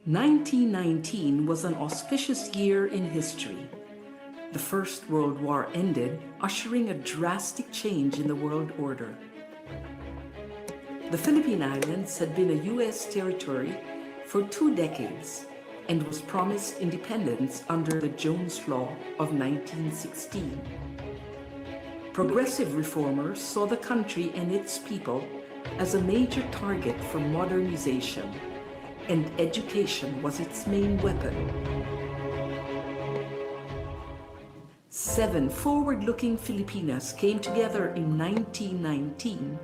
1919 was an auspicious year in history. The First World War ended, ushering a drastic change in the world order. The Philippine Islands had been a U.S. territory for 2 decades and was promised independence under the Jones Law of 1916. Progressive reformers saw the country and its people as a major target for modernization, and education was its main weapon. 7 forward-looking Filipinas came together in 1919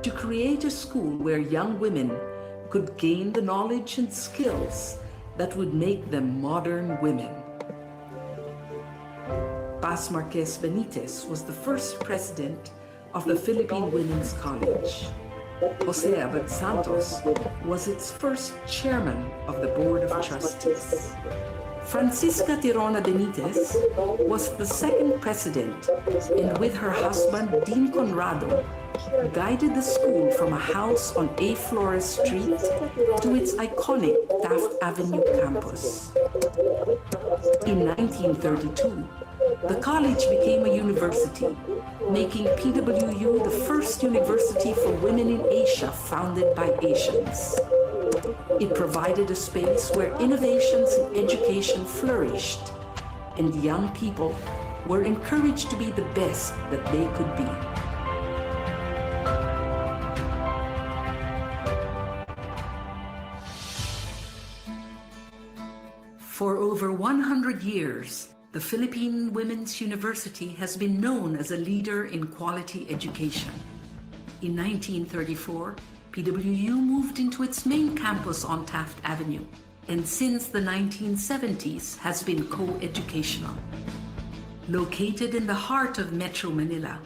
to create a school where young women could gain the knowledge and skills that would make them modern women. Paz Marquez Benitez was the first president of the Philippine Women's College. Jose Abad Santos was its first chairman of the Board of Trustees. Francisca Tirona Benitez was the second president, and with her husband Dean Conrado, guided the school from a house on A. Flores Street to its iconic Taft Avenue campus. In 1932, the college became a university, making PWU the first university for women in Asia founded by Asians. It provided a space where innovations in education flourished, and young people were encouraged to be the best that they could be. For over 100 years, the Philippine Women's University has been known as a leader in quality education. In 1934, PWU moved into its main campus on Taft Avenue, and since the 1970s has been co-educational. Located in the heart of Metro Manila,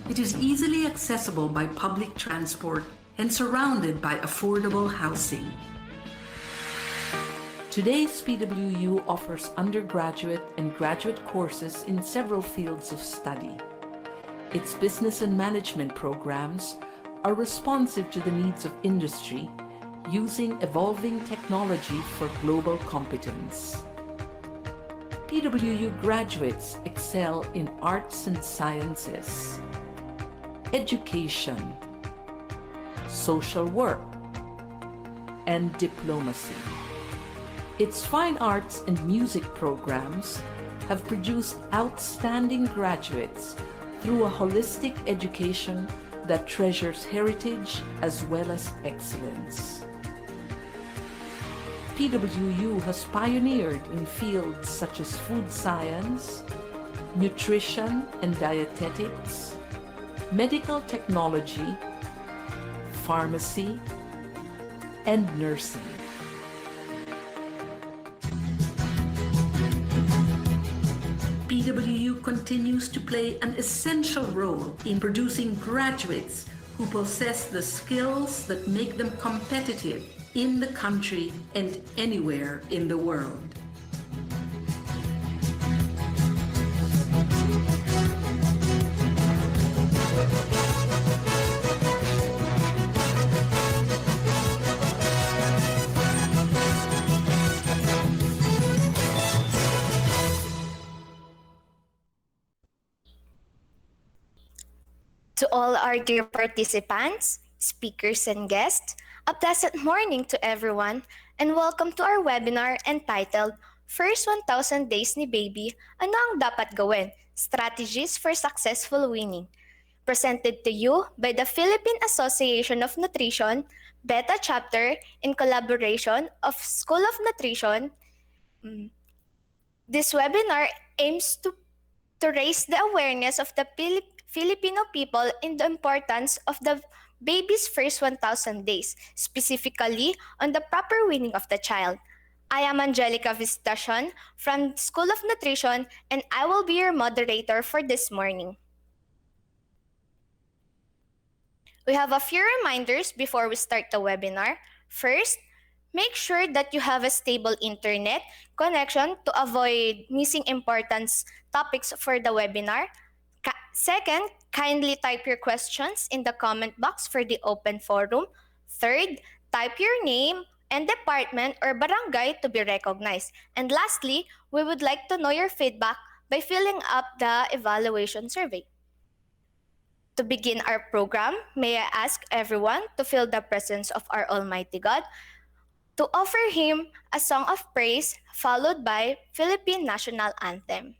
it is easily accessible by public transport and surrounded by affordable housing. Today's PWU offers undergraduate and graduate courses in several fields of study. Its business and management programs are responsive to the needs of industry, using evolving technology for global competence. PWU graduates excel in arts and sciences, education, social work, and diplomacy. Its fine arts and music programs have produced outstanding graduates through a holistic education that treasures heritage as well as excellence. PWU has pioneered in fields such as food science, nutrition and dietetics, medical technology, pharmacy, and nursing. PWU continues to play an essential role in producing graduates who possess the skills that make them competitive in the country and anywhere in the world. To all our dear participants, speakers, and guests, a pleasant morning to everyone, and welcome to our webinar entitled First 1,000 Days ni Baby, Ano ang Dapat Gawin? Strategies for Successful Weaning. Presented to you by the Philippine Association of Nutrition, Beta Chapter, in collaboration of School of Nutrition. This webinar aims to raise the awareness of the Filipino people in the importance of the baby's first 1,000 days, specifically on the proper weaning of the child. I am Angelica Visitacion from School of Nutrition, and I will be your moderator for this morning. We have a few reminders before we start the webinar. First, make sure that you have a stable internet connection to avoid missing important topics for the webinar. Second, kindly type your questions in the comment box for the open forum. Third, type your name, and department or barangay to be recognized. And lastly, we would like to know your feedback by filling up the evaluation survey. To begin our program, may I ask everyone to feel the presence of our Almighty God, to offer Him a song of praise followed by Philippine National Anthem.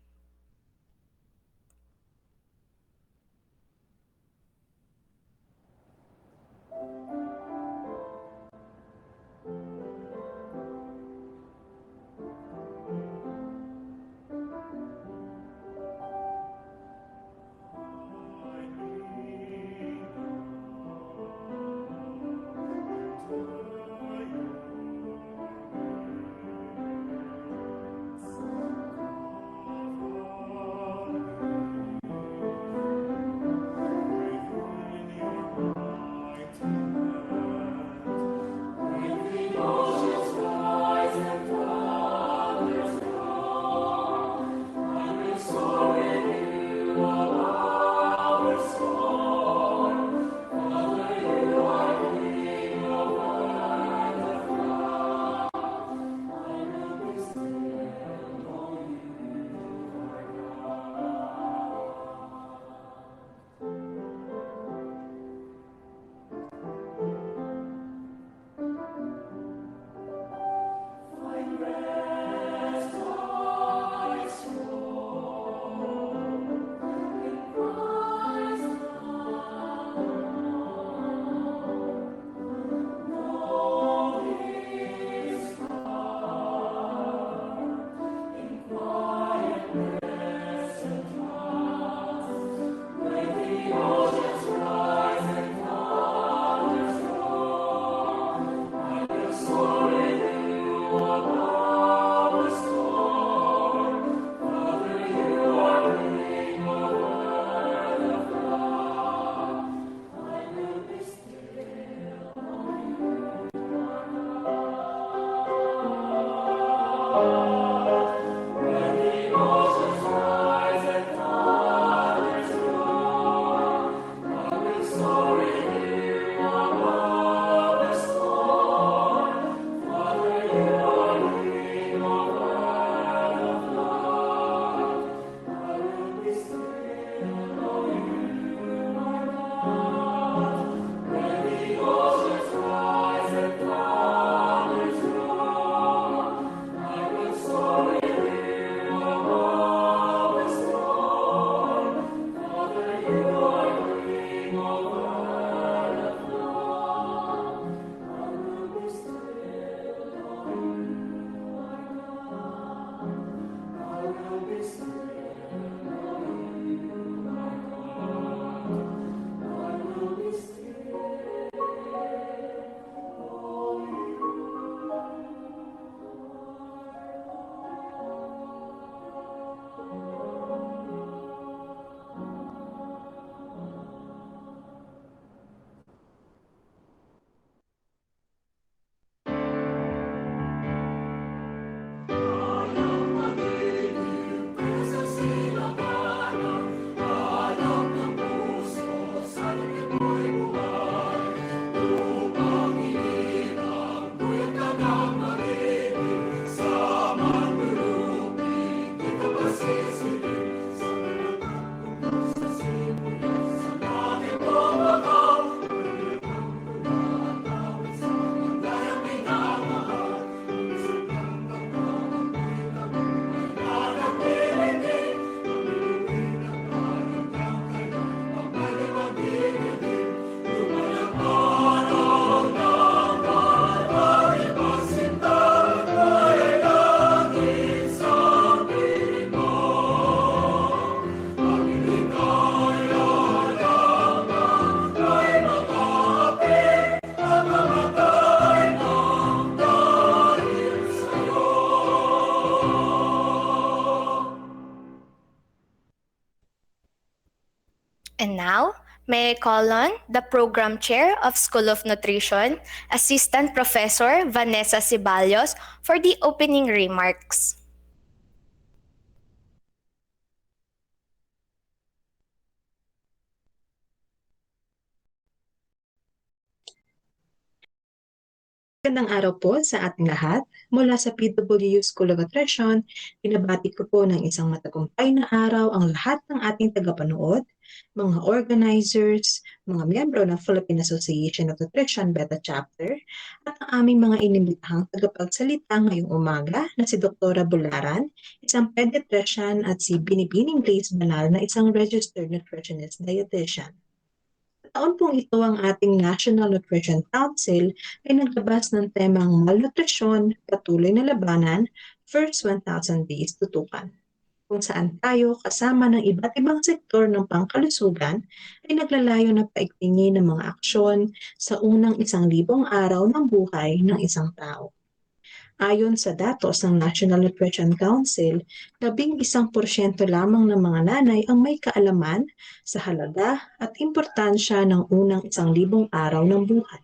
And now, may I call on the Program Chair of School of Nutrition, Assistant Professor Vanessa Ceballos, for the opening remarks. Magandang araw po sa ating lahat. Mula sa PWU School of Nutrition, binabati ko po ng isang matagumpay na araw ang lahat ng ating tagapanood, mga organizers, mga miyembro ng Philippine Association of Nutrition Beta Chapter, at ang aming mga inimbitahang tagapagsalita ngayong umaga na si Dr. Bularan, isang pediatrician, at si Binibining Grace Banal na isang registered nutritionist dietitian. Taon pong ito ang ating National Nutrition Council ay naglabas ng temang malnutrisyon, patuloy na labanan, first 1,000 days tutukan. Kung saan tayo kasama ng iba't ibang sektor ng pangkalusugan ay naglalayo na paigtingin ng mga aksyon sa unang 1,000 araw ng buhay ng isang tao. Ayon sa datos ng National Nutrition Council, 11% lamang ng mga nanay ang may kaalaman sa halaga at importansya ng unang 1,000 araw ng buhay.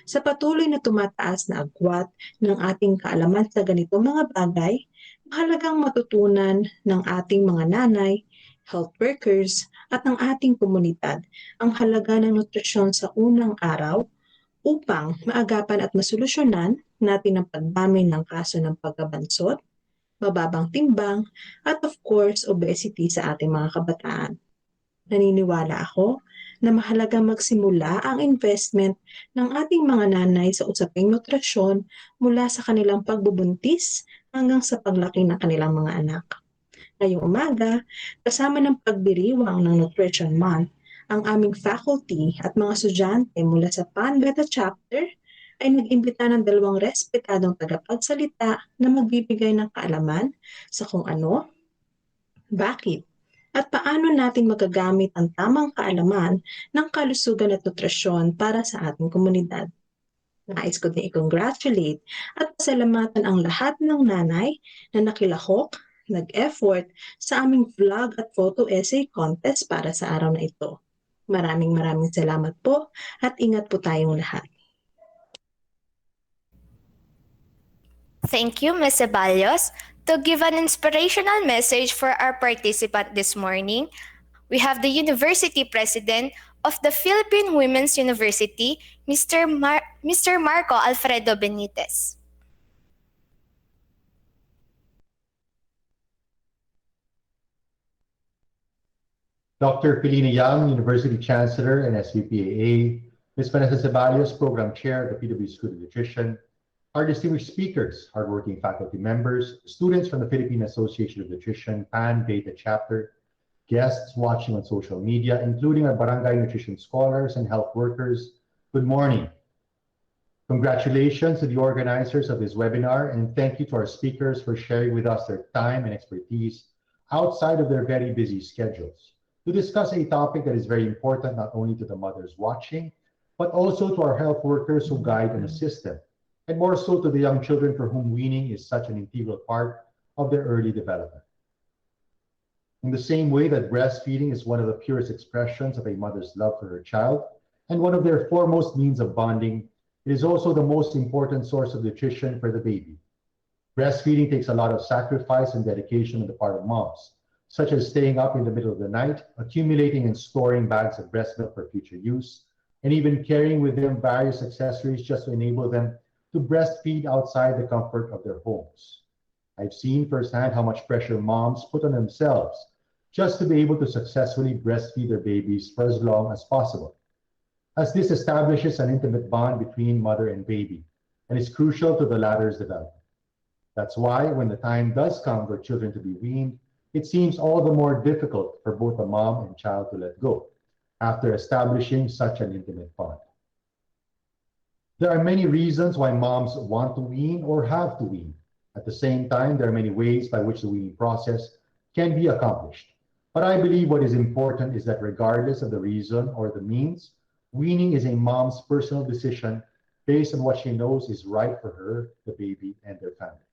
Sa patuloy na tumataas na agwat ng ating kaalaman sa ganitong mga bagay, mahalagang matutunan ng ating mga nanay, health workers, at ng ating komunidad ang halaga ng nutrisyon sa unang araw upang maagapan at masolusyonan natin ang pagdami ng kaso ng pagkabansot, mababang timbang, at of course, obesity sa ating mga kabataan. Naniniwala ako na mahalaga magsimula ang investment ng ating mga nanay sa usaping nutrisyon mula sa kanilang pagbubuntis hanggang sa paglaki ng kanilang mga anak. Ngayong umaga, kasama ng pagdiriwang ng Nutrition Month, ang aming faculty at mga estudyante mula sa PAN Beta Chapter ay nag-imbita ng 2 respetadong tagapagsalita na magbibigay ng kaalaman sa kung ano, bakit, at paano natin magagamit ang tamang kaalaman ng kalusugan at nutrisyon para sa ating komunidad. Nais ko din i-congratulate at pasalamatan ang lahat ng nanay na nakilahok, nag-effort sa aming vlog at photo essay contest para sa araw na ito. Maraming salamat po at ingat po tayong lahat. Thank you, Ms. Ceballos. To give an inspirational message for our participant this morning, we have the University President of the Philippine Women's University, Mr. Marco Alfredo Benitez. Dr. Pilina Young, University Chancellor and SVPAA, Ms. Vanessa Ceballos, Program Chair at the PW School of Nutrition, our distinguished speakers, hardworking faculty members, students from the Philippine Association of Nutrition, PAN Beta Chapter, guests watching on social media, including our barangay nutrition scholars and health workers, good morning. Congratulations to the organizers of this webinar, and thank you to our speakers for sharing with us their time and expertise outside of their very busy schedules to discuss a topic that is very important not only to the mothers watching, but also to our health workers who guide and assist them, and more so to the young children for whom weaning is such an integral part of their early development. In the same way that breastfeeding is one of the purest expressions of a mother's love for her child, and one of their foremost means of bonding, it is also the most important source of nutrition for the baby. Breastfeeding takes a lot of sacrifice and dedication on the part of moms, such as staying up in the middle of the night, accumulating and storing bags of breast milk for future use, and even carrying with them various accessories just to enable them to breastfeed outside the comfort of their homes. I've seen firsthand how much pressure moms put on themselves just to be able to successfully breastfeed their babies for as long as possible, as this establishes an intimate bond between mother and baby, and is crucial to the latter's development. That's why when the time does come for children to be weaned, it seems all the more difficult for both the mom and child to let go after establishing such an intimate bond. There are many reasons why moms want to wean or have to wean. At the same time, there are many ways by which the weaning process can be accomplished. But I believe what is important is that regardless of the reason or the means, weaning is a mom's personal decision based on what she knows is right for her, the baby, and their family.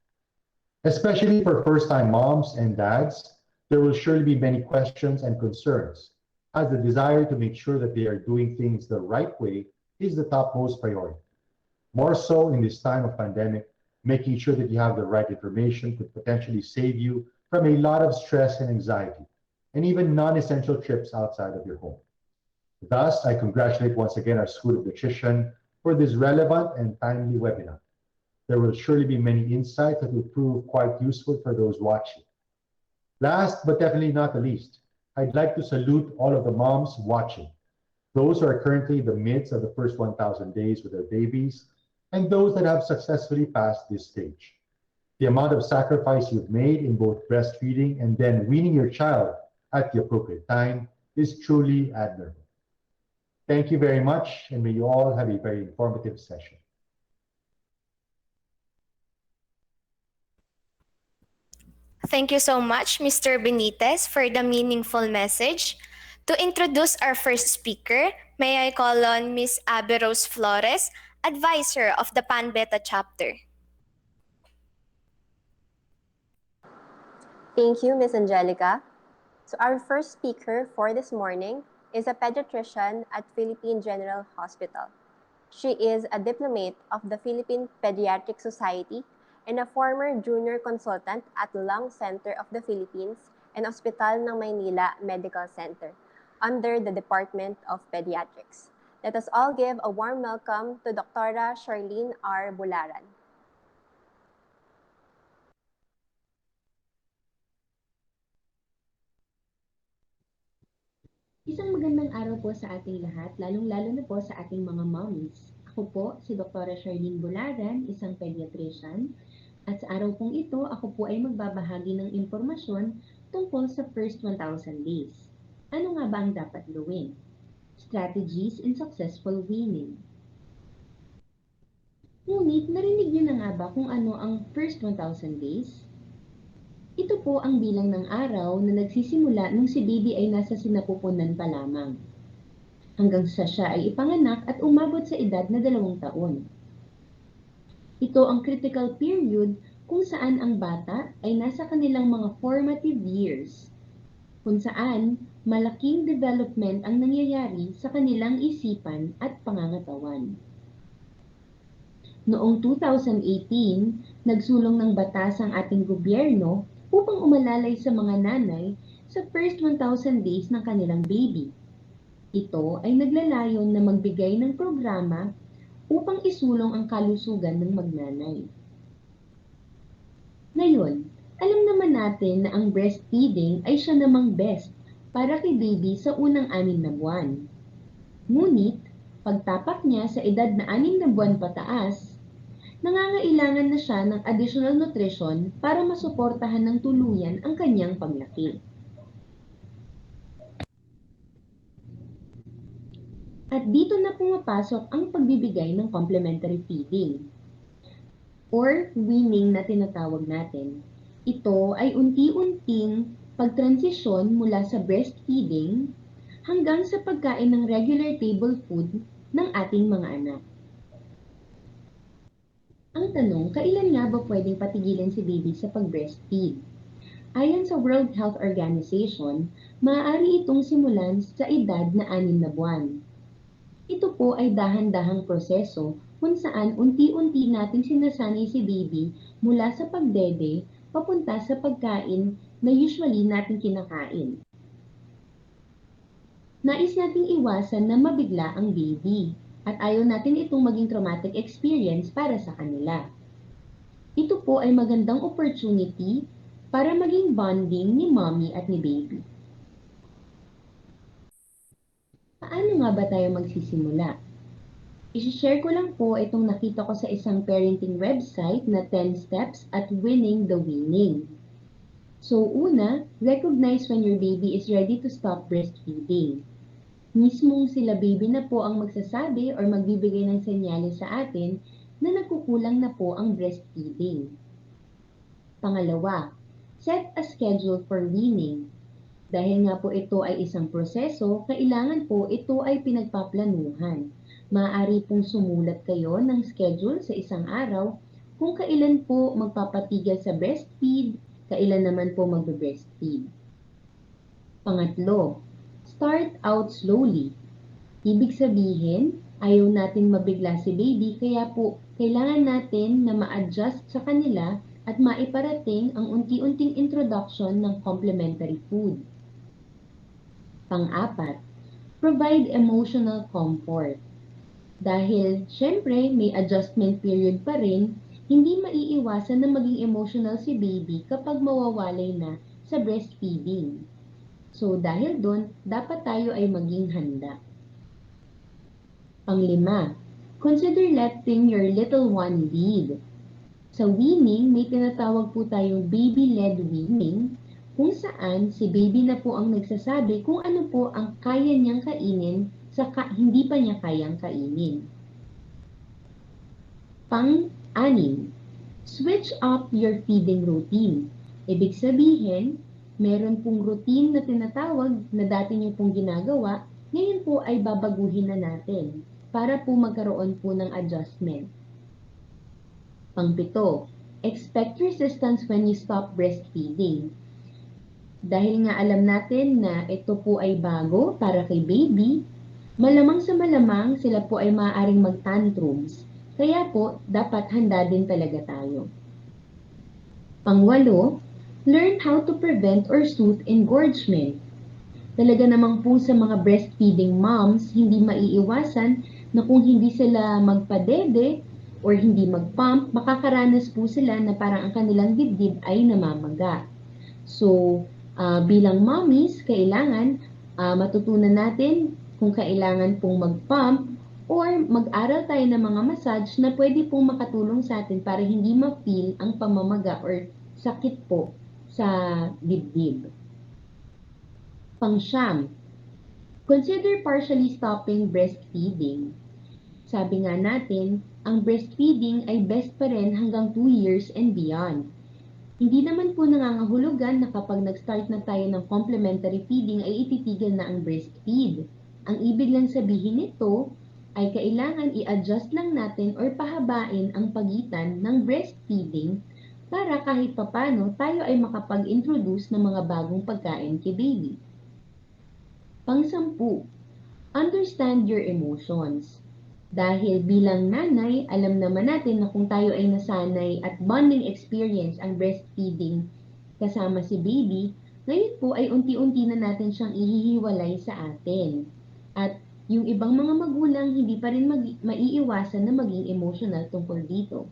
Especially for first-time moms and dads, there will surely be many questions and concerns, as the desire to make sure that they are doing things the right way is the topmost priority. More so in this time of pandemic, making sure that you have the right information could potentially save you from a lot of stress and anxiety, and even non-essential trips outside of your home. Thus, I congratulate once again our School of Nutrition for this relevant and timely webinar. There will surely be many insights that will prove quite useful for those watching. Last but definitely not the least, I'd like to salute all of the moms watching, those who are currently in the midst of the first 1,000 days with their babies, and those that have successfully passed this stage. The amount of sacrifice you've made in both breastfeeding and then weaning your child at the appropriate time is truly admirable. Thank you very much, and may you all have a very informative session. Thank you so much, Mr. Benitez, for the meaningful message. To introduce our first speaker, may I call on Ms. Abby Rose Flores, advisor of the Pan-Beta chapter. Thank you, Ms. Angelica. So our first speaker for this morning is a pediatrician at Philippine General Hospital. She is a diplomate of the Philippine Pediatric Society and a former junior consultant at Lung Center of the Philippines and Hospital ng Maynila Medical Center under the Department of Pediatrics. Let us all give a warm welcome to Dr. Charlene R. Bularan. Isang magandang araw po sa ating lahat, lalong-lalo na po sa ating mga mommies. Ako po si Dr. Charlene Bularan, isang pediatrician. At sa araw pong ito, ako po ay magbabahagi ng impormasyon tungkol sa first 1,000 days. Ano nga ba ang dapat gawin? Strategies in successful weaning. Ngunit narinig niyo na nga ba kung ano ang first 1,000 days? Ito po ang bilang ng araw na nagsisimula nung si baby ay nasa sinapupunan pa lamang, hanggang sa siya ay ipanganak at umabot sa edad na 2 taon. Ito ang critical period kung saan ang bata ay nasa kanilang mga formative years, kung saan malaking development ang nangyayari sa kanilang isipan at pangangatawan. Noong 2018, nagsulong ng batas ang ating gobyerno upang umalalay sa mga nanay sa first 1,000 days ng kanilang baby. Ito ay naglalayon na magbigay ng programa upang isulong ang kalusugan ng magnanay. Ngayon, alam naman natin na ang breastfeeding ay siya namang best para kay baby sa unang 6 na buwan. Ngunit, pagtapak niya sa edad na 6 na buwan pataas, nangangailangan na siya ng additional nutrition para masuportahan ng tuluyan ang kanyang paglaki. At dito na pumapasok ang pagbibigay ng complementary feeding or weaning na tinatawag natin. Ito ay unti-unting pagtransisyon mula sa breastfeeding hanggang sa pagkain ng regular table food ng ating mga anak. Ang tanong, kailan nga ba pwedeng patigilin si baby sa pag-breastfeed? Ayon sa World Health Organization, maaari itong simulan sa edad na 6 na buwan. Ito po ay dahan-dahang proseso kung saan unti-unti natin sinasanay si baby mula sa pagdede papunta sa pagkain na usually natin kinakain. Nais nating iwasan na mabigla ang baby at ayaw natin itong maging traumatic experience para sa kanila. Ito po ay magandang opportunity para maging bonding ni mommy at ni baby. Paano nga ba tayo magsisimula? I-share ko lang po itong nakita ko sa isang parenting website na 10 Steps at Winning the Weaning. So una, recognize when your baby is ready to stop breastfeeding. Mismong sila baby na po ang magsasabi or magbibigay ng senyales sa atin na nagkukulang na po ang breastfeeding. Pangalawa, set a schedule for weaning. Dahil nga po ito ay isang proseso, kailangan po ito ay pinagpaplanuhan. Maaari pong sumulat kayo ng schedule sa isang araw kung kailan po magpapatigil sa breastfeed, kailan naman po magbe-breastfeed. Pangatlo, start out slowly. Ibig sabihin, ayaw natin mabigla si baby, kaya po kailangan natin na ma-adjust sa kanila at maiparating ang unti-unting introduction ng complementary food. Pang-apat, provide emotional comfort. Dahil syempre may adjustment period pa rin, hindi maiiwasan na maging emotional si baby kapag mawawalay na sa breastfeeding. So dahil doon, dapat tayo ay maging handa. Panglima, consider letting your little one lead. Sa weaning, may tinatawag po tayong baby-led weaning, kung saan si baby na po ang nagsasabi kung ano po ang kaya niyang kainin sa hindi pa niya kayang kainin. Pang-anim, switch up your feeding routine. Ibig sabihin, meron pong routine na tinatawag na dati niyo pong ginagawa, ngayon po ay babaguhin na natin para po magkaroon po ng adjustment. Pang-pito, expect resistance when you stop breastfeeding. Dahil nga alam natin na ito po ay bago para kay baby, malamang sa malamang sila po ay maaaring mag-tantrums. Kaya po, dapat handa din talaga tayo. Pangwalo, learn how to prevent or soothe engorgement. Talaga namang po sa mga breastfeeding moms, hindi maiiwasan na kung hindi sila magpadede or hindi mag-pump, makakaranas po sila na parang ang kanilang dibdib ay namamaga. So, bilang mommies, kailangan matutunan natin kung kailangan pong mag-pump or mag-aral tayo ng mga massage na pwede pong makatulong sa atin para hindi ma-feel ang pamamaga or sakit po sa dibdib. Pang-siyam, consider partially stopping breastfeeding. Sabi nga natin, ang breastfeeding ay best pa rin hanggang 2 years and beyond. Hindi naman po nangangahulugan na kapag nag-start na tayo ng complementary feeding ay ititigil na ang breastfeed. Ang ibig lang sabihin nito ay kailangan i-adjust lang natin or pahabain ang pagitan ng breastfeeding para kahit papano tayo ay makapag-introduce ng mga bagong pagkain kay baby. Pang-sampu, understand your emotions. Dahil bilang nanay, alam naman natin na kung tayo ay nasanay at bonding experience ang breastfeeding kasama si baby, ngayon po ay unti-unti na natin siyang ihihiwalay sa atin. At yung ibang mga magulang hindi pa rin maiiwasan na maging emotional tungkol dito.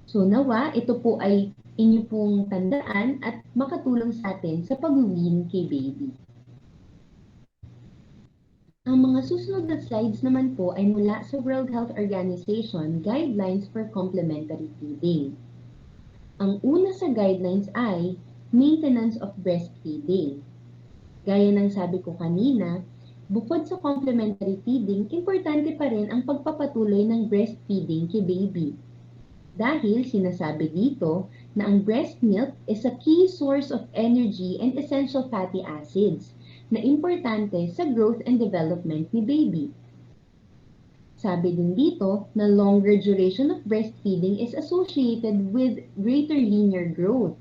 So nawa, ito po ay inyo pong tandaan at makatulong sa atin sa pag-wean kay baby. Ang mga susunod na slides naman po ay mula sa World Health Organization Guidelines for Complementary Feeding. Ang una sa guidelines ay maintenance of breastfeeding. Gaya ng sabi ko kanina, bukod sa complementary feeding, importante pa rin ang pagpapatuloy ng breastfeeding kay baby. Dahil sinasabi dito na ang breast milk is a key source of energy and essential fatty acids na importante sa growth and development ni baby. Sabi din dito na longer duration of breastfeeding is associated with greater linear growth.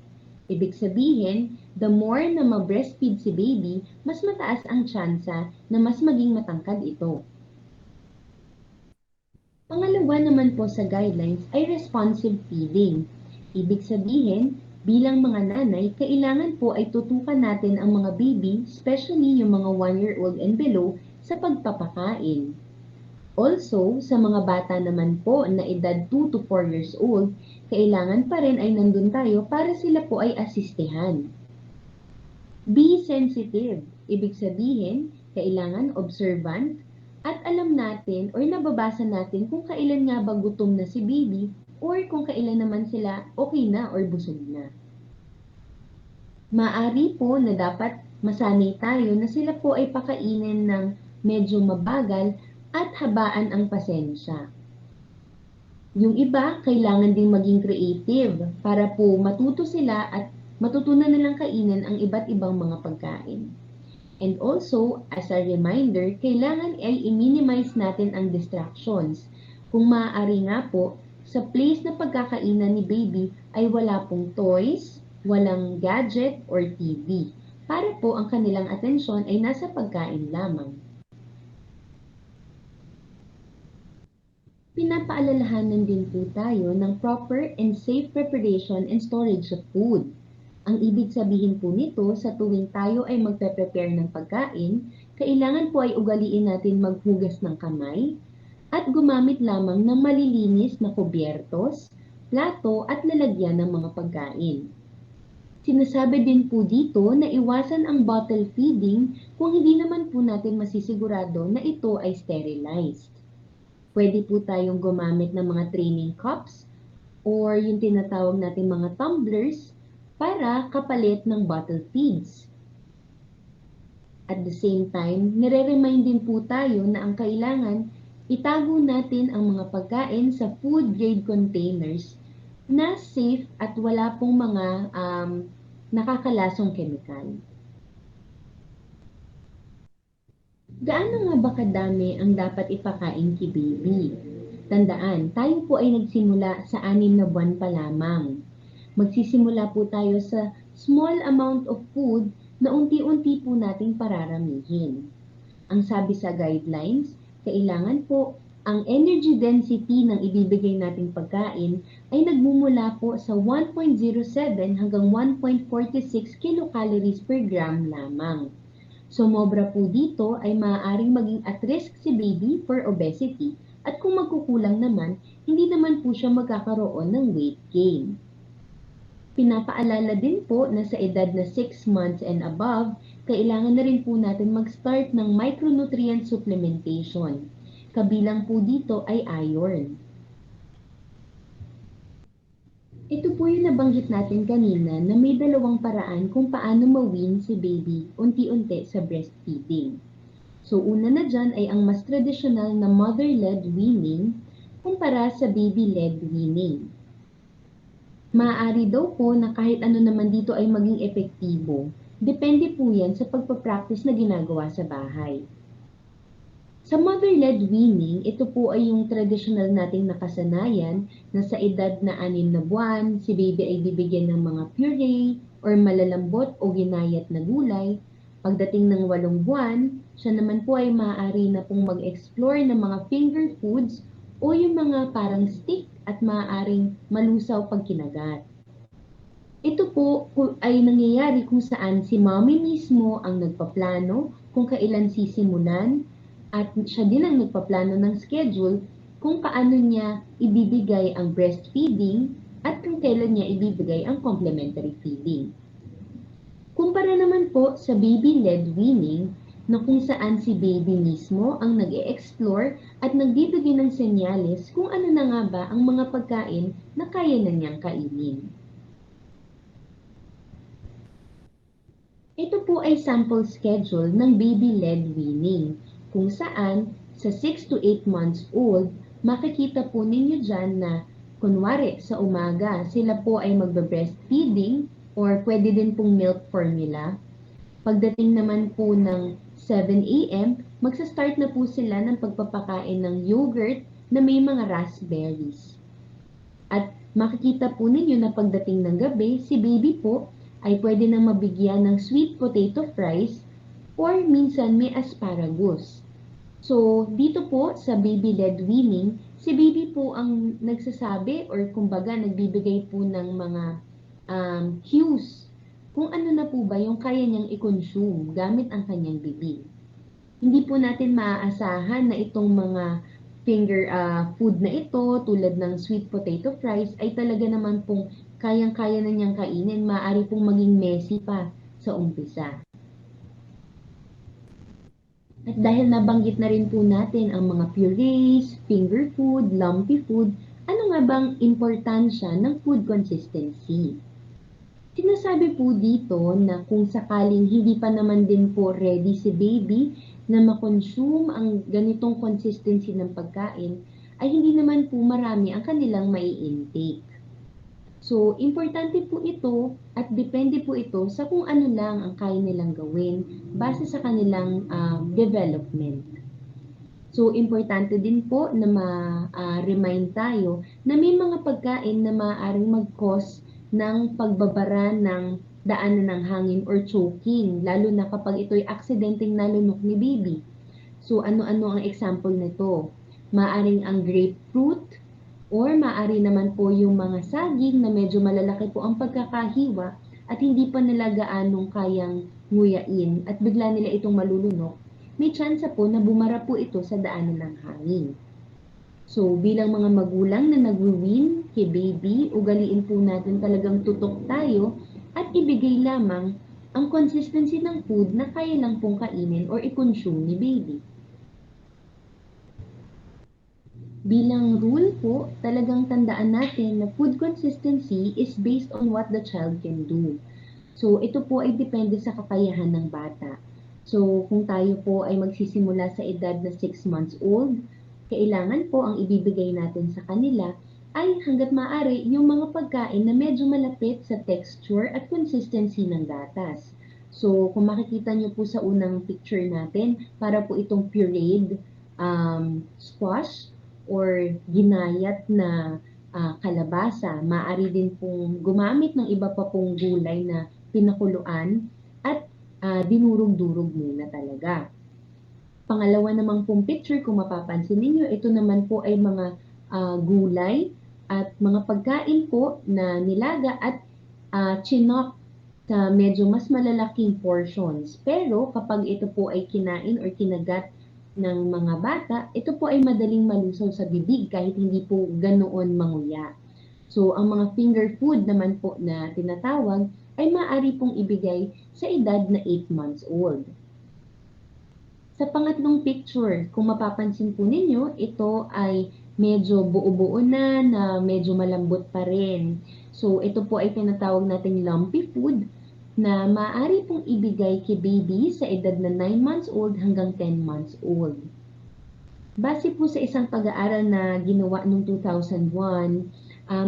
Ibig sabihin, the more na ma-breastfeed si baby, mas mataas ang tsansa na mas maging matangkad ito. Pangalawa naman po sa guidelines ay responsive feeding. Ibig sabihin, bilang mga nanay, kailangan po ay tutukan natin ang mga baby, especially yung mga 1-year-old and below, sa pagpapakain. Also, sa mga bata naman po na edad 2 to 4 years old, kailangan pa rin ay nandun tayo para sila po ay asistehan. Be sensitive. Ibig sabihin, kailangan observant at alam natin or nababasa natin kung kailan nga ba gutom na si baby or kung kailan naman sila okay na or busog na. Maari po na dapat masanay tayo na sila po ay pakainin ng medyo mabagal at habaan ang pasensya. Yung iba, kailangan din maging creative para po matuto sila at matutunan nilang kainin ang iba't ibang mga pagkain. And also, as a reminder, kailangan ay i-minimize natin ang distractions. Kung maaari nga po, sa place na pagkakainan ni baby ay wala pong toys, walang gadget or TV, para po ang kanilang atensyon ay nasa pagkain lamang. Pinapaalalahanan din po tayo ng proper and safe preparation and storage of food. Ang ibig sabihin po nito, sa tuwing tayo ay magpe-prepare ng pagkain, kailangan po ay ugaliin natin maghugas ng kamay at gumamit lamang ng malilinis na kubyertos, plato at lalagyan ng mga pagkain. Sinasabi din po dito na iwasan ang bottle feeding kung hindi naman po natin masisigurado na ito ay sterilized. Pwede po tayong gumamit ng mga training cups or yung tinatawag natin mga tumblers para kapalit ng bottle feeds. At the same time, nire-remind din po tayo na ang kailangan itago natin ang mga pagkain sa food grade containers na safe at wala pong mga nakakalasong kemikal. Gaano nga ba kadami ang dapat ipakain kay baby? Tandaan, tayo po ay nagsimula sa 6 na buwan pa lamang. Magsisimula po tayo sa small amount of food na unti-unti po nating pararamihin. Ang sabi sa guidelines, kailangan po ang energy density ng ibibigay nating pagkain ay nagmumula po sa 1.07 hanggang 1.46 kilocalories per gram lamang. Sumobra po dito ay maaaring maging at risk si baby for obesity at kung magkukulang naman, hindi naman po siya magkakaroon ng weight gain. Pinapaalala din po na sa edad na 6 months and above, kailangan na rin po natin mag-start ng micronutrient supplementation. Kabilang po dito ay iron. Ito po yung nabanggit natin kanina na may dalawang paraan kung paano ma-wean si baby unti-unti sa breastfeeding. So una na dyan ay ang mas traditional na mother-led weaning kumpara sa baby-led weaning. Maaari daw po na kahit ano naman dito ay maging epektibo. Depende po yan sa pagpapractice na ginagawa sa bahay. Sa mother-led weaning, ito po ay yung traditional nating nakasanayan na sa edad na 6 na buwan, si baby ay bibigyan ng mga puree or malalambot o ginayat na gulay. Pagdating ng 8 buwan, siya naman po ay maaari na pong mag-explore ng mga finger foods o yung mga parang stick at maaaring malusaw pag kinagat. Ito po ay nangyayari kung saan si mommy mismo ang nagpaplano kung kailan sisimulan at siya din ang nagpaplano ng schedule kung paano niya ibibigay ang breastfeeding at kung kailan niya ibibigay ang complementary feeding. Kumpara naman po sa baby-led weaning na kung saan si baby mismo ang nag-e-explore at nagbibigay ng senyales kung ano na nga ba ang mga pagkain na kaya na niyang kainin. Ito po ay sample schedule ng baby-led weaning kung saan sa 6 to 8 months old, makikita po ninyo dyan na kunwari sa umaga, sila po ay magbe-breastfeeding or pwede din pong milk formula. Pagdating naman po ng 7 a.m., magsa-start na po sila ng pagpapakain ng yogurt na may mga raspberries. At makikita po ninyo na pagdating ng gabi, si baby po ay pwede nang mabigyan ng sweet potato fries or minsan may asparagus. So, dito po sa baby-led weaning, si baby po ang nagsasabi or kumbaga nagbibigay po ng mga cues kung ano na po ba yung kaya niyang i-consume gamit ang kanyang bibig. Hindi po natin maaasahan na itong mga finger food na ito tulad ng sweet potato fries ay talaga naman pong kayang-kaya na niyang kainin, maaari pong maging messy pa sa umpisa. At dahil nabanggit na rin po natin ang mga purees, finger food, lumpy food, ano nga bang importansya ng food consistency? Sinasabi po dito na kung sakaling hindi pa naman din po ready si baby na makonsume ang ganitong consistency ng pagkain, ay hindi naman po marami ang kanilang mai-intake. So, importante po ito at depende po ito sa kung ano lang ang kaya nilang gawin base sa kanilang development. So, importante din po na ma-remind tayo na may mga pagkain na maaaring mag-cause ng pagbabara ng daanan ng hangin or choking, lalo na kapag ito'y aksidenteng nalunok ni baby. So, ano-ano ang example nito? Maaring ang grapefruit, or maaari naman po yung mga saging na medyo malalaki po ang pagkakahiwa at hindi pa nila gaanong kayang nguyain at bigla nila itong malulunok. may tsansa po na bumara po ito sa daanan ng hangin. So, bilang mga magulang na nagwi-win kay baby, ugaliin po natin talagang tutok tayo at ibigay lamang ang consistency ng food na kaya lang pong kainin or i-consume ni baby. Bilang rule po, talagang tandaan natin na food consistency is based on what the child can do. So, ito po ay depende sa kakayahan ng bata. So, kung tayo po ay magsisimula sa edad na 6 months old, kailangan po ang ibibigay natin sa kanila ay hanggat maaari yung mga pagkain na medyo malapit sa texture at consistency ng gatas. So, kung makikita nyo po sa unang picture natin, para po itong pureed squash or ginayat na kalabasa. Maaari din pong gumamit ng iba pa pong gulay na pinakuluan at dinurog-durog muna talaga. Pangalawa namang pong picture, kung mapapansin ninyo, ito naman po ay mga gulay at mga pagkain po na nilaga at chinok sa medyo mas malalaking portions. Pero kapag ito po ay kinain or kinagat ng mga bata, ito po ay madaling malusaw sa bibig kahit hindi po ganoon manguya. So, ang mga finger food naman po na tinatawag ay maaari pong ibigay sa edad na 8 months old. Sa pangatlong picture, kung mapapansin po ninyo, ito ay medyo buo-buo na medyo malambot pa rin. So, ito po ay tinatawag nating lumpy food na maaari pong ibigay kay baby sa edad na 9 months old hanggang 10 months old. Base po sa isang pag-aaral na ginawa noong 2001,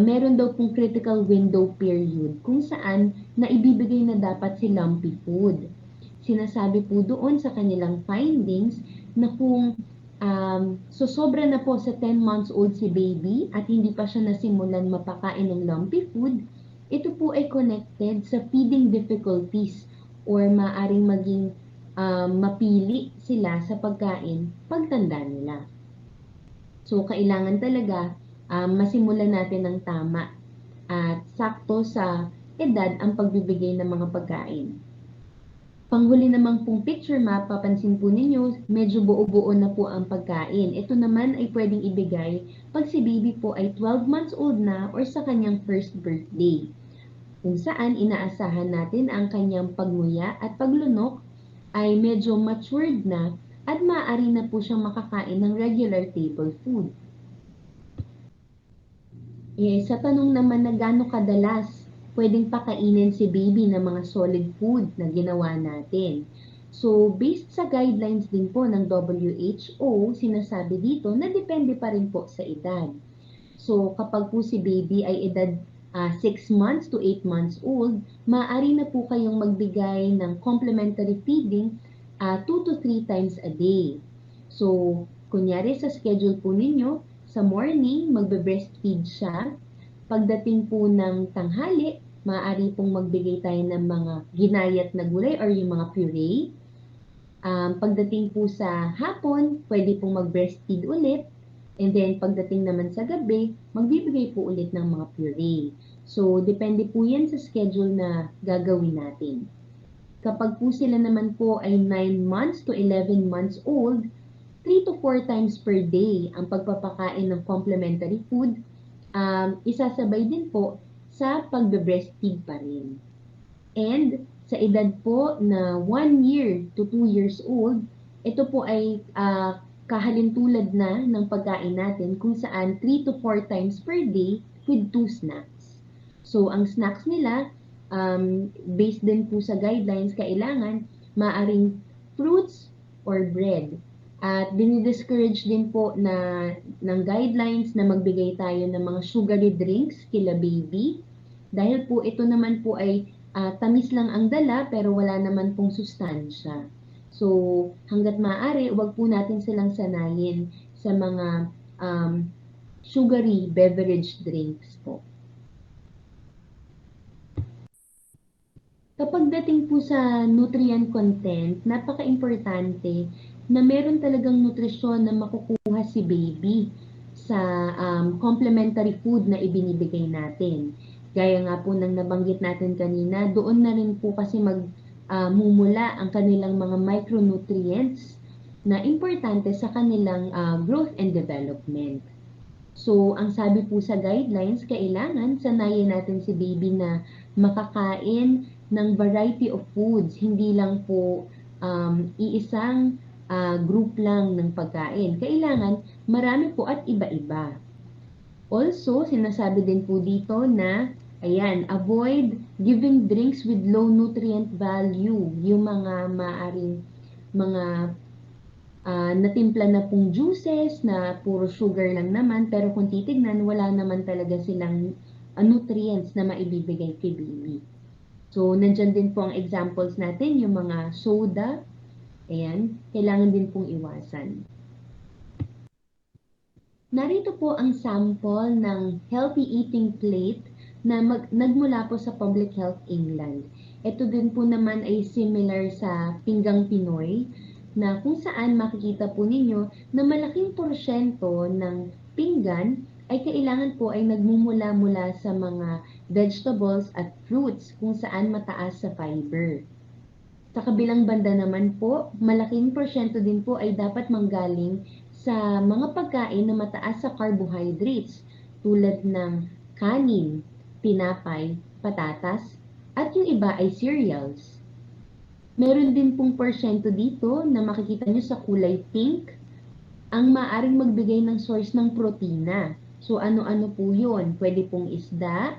meron daw pong critical window period kung saan naibibigay na dapat si lumpy food. Sinasabi po doon sa kanilang findings na kung sobra na po sa 10 months old si baby at hindi pa siya nasimulan mapakain ng lumpy food, ito po ay connected sa feeding difficulties or maaring maging mapili sila sa pagkain pagtanda nila. So, kailangan talaga masimulan natin ng tama at sakto sa edad ang pagbibigay ng mga pagkain. Panghuli namang pong picture, mapapansin po ninyo, medyo buo-buo na po ang pagkain. Ito naman ay pwedeng ibigay pag si baby po ay 12 months old na or sa kanyang first birthday, kung saan inaasahan natin ang kanyang pagnguya at paglunok ay medyo matured na at maaari na po siyang makakain ng regular table food. Sa tanong naman na gaano kadalas pwedeng pakainin si baby ng mga solid food na ginawa natin. So, based sa guidelines din po ng WHO, sinasabi dito na depende pa rin po sa edad. So, kapag po si baby ay edad 6 months to 8 months old, maaari na po kayong magbigay ng complementary feeding 2 to 3 times a day. So, kunyari sa schedule po ninyo, sa morning, magbe-breastfeed siya. Pagdating po ng tanghali, maaari pong magbigay tayo ng mga ginayat na gulay or yung mga puree. Pagdating po sa hapon, pwede pong mag-breastfeed ulit. And then, pagdating naman sa gabi, magbibigay po ulit ng mga puree. So, depende po yan sa schedule na gagawin natin. Kapag po sila naman po ay 9 months to 11 months old, 3 to 4 times per day ang pagpapakain ng complementary food, isasabay din po sa pagbe-breastfeed pa rin. And sa edad po na 1 year to 2 years old, ito po ay kahalintulad na ng pagkain natin kung saan 3 to 4 times per day with 2 snacks. So, ang snacks nila, based din po sa guidelines, kailangan maaring fruits or bread. At dinidiscourage din po ng guidelines na magbigay tayo ng mga sugary drinks kila baby. Dahil po ito naman po ay tamis lang ang dala pero wala naman pong sustansya. So, hanggat maaari, huwag po natin silang sanayin sa mga sugary beverage drinks po. Kapag dating po sa nutrient content, napaka-importante na meron talagang nutrisyon na makukuha si baby sa complementary food na ibinibigay natin. Gaya nga po ng nabanggit natin kanina, doon na rin po kasi mumula ang kanilang mga micronutrients na importante sa kanilang growth and development. So, ang sabi po sa guidelines, kailangan sanayin natin si baby na makakain ng variety of foods, hindi lang po iisang group lang ng pagkain. Kailangan marami po at iba-iba. Also, sinasabi din po dito na, ayan, avoid giving drinks with low nutrient value. Yung mga maaring mga natimpla na pong juices na puro sugar lang naman, pero kung titignan, wala naman talaga silang nutrients na maibibigay kay baby. So, nandyan din po ang examples natin, yung mga soda, ayan, kailangan din pong iwasan. Narito po ang sample ng healthy eating plate na nagmula po sa Public Health England. Ito din po naman ay similar sa Pinggang Pinoy na kung saan makikita po ninyo na malaking porsyento ng pinggan ay kailangan po ay nagmumula-mula sa mga vegetables at fruits kung saan mataas sa fiber. Sa kabilang banda naman po, malaking porsyento din po ay dapat manggaling sa mga pagkain na mataas sa carbohydrates tulad ng kanin, tinapay, patatas, at yung iba ay cereals. Meron din pong porsyento dito na makikita nyo sa kulay pink ang maaring magbigay ng source ng protina. So ano-ano po yun? Pwede pong isda,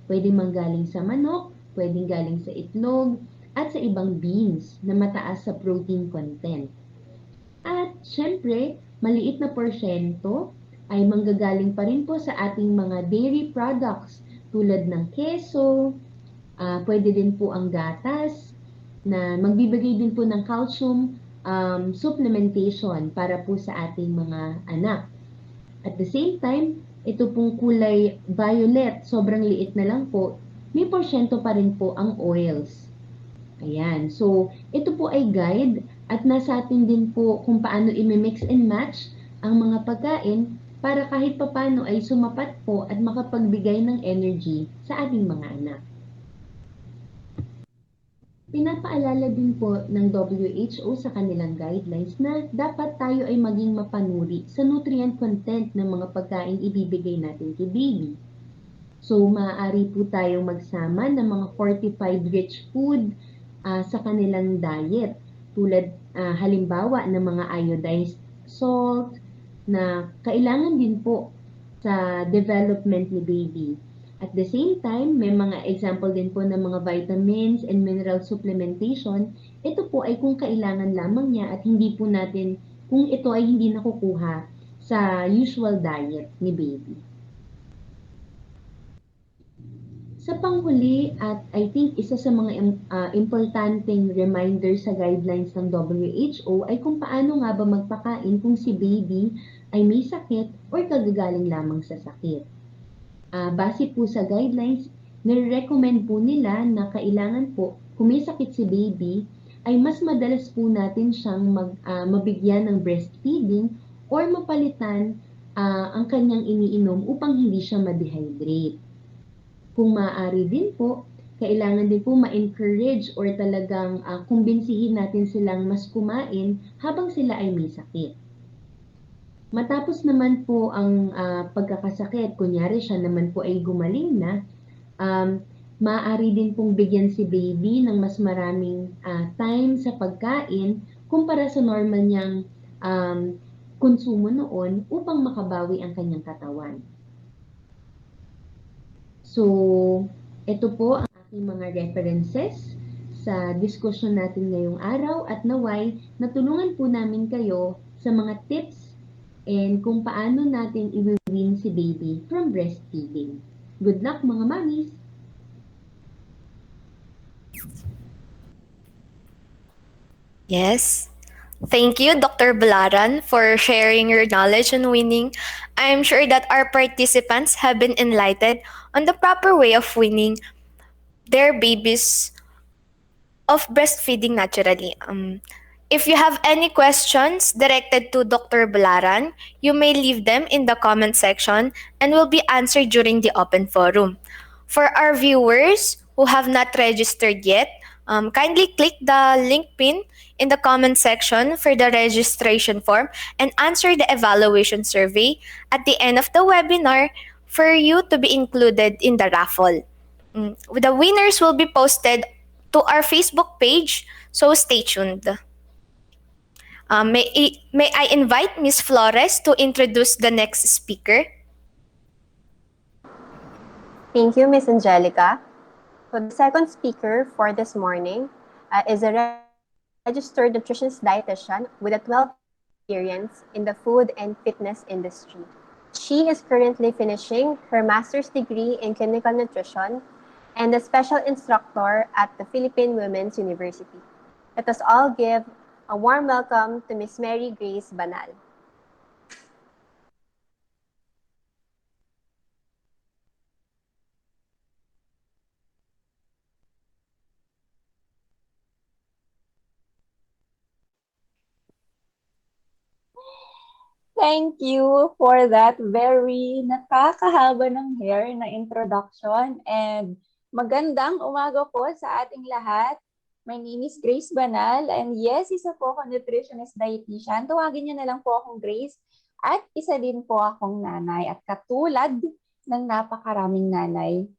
pwede manggaling sa manok, pwedeng galing sa itlog, at sa ibang beans na mataas sa protein content. At syempre, maliit na porsyento ay manggagaling pa rin po sa ating mga dairy products tulad ng keso, pwede din po ang gatas na magbibigay din po ng calcium supplementation para po sa ating mga anak. At the same time, ito pong kulay violet, sobrang liit na lang po, may porsyento pa rin po ang oils. Ayan, so ito po ay guide at nasa atin din po kung paano i-mix and match ang mga pagkain para kahit papano ay sumapat po at makapagbigay ng energy sa ating mga anak. Pinapaalala din po ng WHO sa kanilang guidelines na dapat tayo ay maging mapanuri sa nutrient content ng mga pagkain ibibigay natin kay baby. So, maaari po tayong magsama ng mga fortified rich food sa kanilang diet. Tulad halimbawa ng mga iodized salt na kailangan din po sa development ni baby. At the same time, may mga example din po ng mga vitamins and mineral supplementation. Ito po ay kung kailangan lamang niya at hindi po natin, kung ito ay hindi nakukuha sa usual diet ni baby. Sa panghuli, at I think isa sa mga importanteng reminder sa guidelines ng WHO ay kung paano nga ba magpakain kung si baby ay may sakit o kagagaling lamang sa sakit. Base po sa guidelines, nire-recommend po nila na kailangan po, kung may sakit si baby, ay mas madalas po natin siyang mabigyan ng breastfeeding or mapalitan ang kanyang iniinom upang hindi siya ma-dehydrate. Kung maaari din po, kailangan din po ma-encourage or talagang kumbinsihin natin silang mas kumain habang sila ay may sakit. Matapos naman po ang pagkakasakit, kunyari siya naman po ay gumaling na, maaari din pong bigyan si baby ng mas maraming time sa pagkain kumpara sa normal niyang konsumo noon upang makabawi ang kanyang katawan. So, ito po ang aking mga references sa diskusyon natin ngayong araw at naway natulungan po namin kayo sa mga tips and kung paano natin i-wean si baby from breastfeeding. Good luck mga mommies! Yes. Thank you, Dr. Balaran, for sharing your knowledge on weaning. I'm sure that our participants have been enlightened on the proper way of weaning their babies of breastfeeding naturally. If you have any questions directed to Dr. Balaran, you may leave them in the comment section and will be answered during the open forum. For our viewers who have not registered yet, Kindly click the link pin in the comment section for the registration form and answer the evaluation survey at the end of the webinar for you to be included in the raffle. The winners will be posted to our Facebook page, so stay tuned. May I invite Ms. Flores to introduce the next speaker? Thank you, Miss Angelica. So the second speaker for this morning is a registered nutritionist dietitian with a 12 experience in the food and fitness industry. She is currently finishing her master's degree in clinical nutrition and a special instructor at the Philippine Women's University. Let us all give a warm welcome to Miss Mary Grace Banal. Thank you for that very nakakahaba ng hair na introduction, and magandang umaga po sa ating lahat. My name is Grace Banal, and yes, isa po akong nutritionist dietitian. Tawagin niyo na lang po akong Grace, at isa din po akong nanay, at katulad ng napakaraming nanay,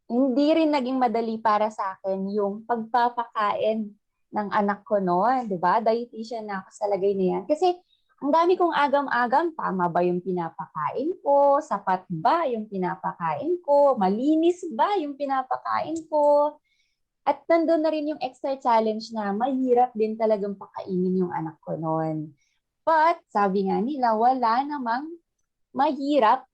hindi rin naging madali para sa akin yung pagpapakain ng anak ko noon, di ba? Dietitian na ako sa lagay na yan. Kasi ang dami kong agam-agam, tama ba yung pinapakain ko? Sapat ba yung pinapakain ko? Malinis ba yung pinapakain ko? At nandun na rin yung extra challenge na mahirap din talagang pakainin yung anak ko noon. But sabi nga nila, wala namang mahirap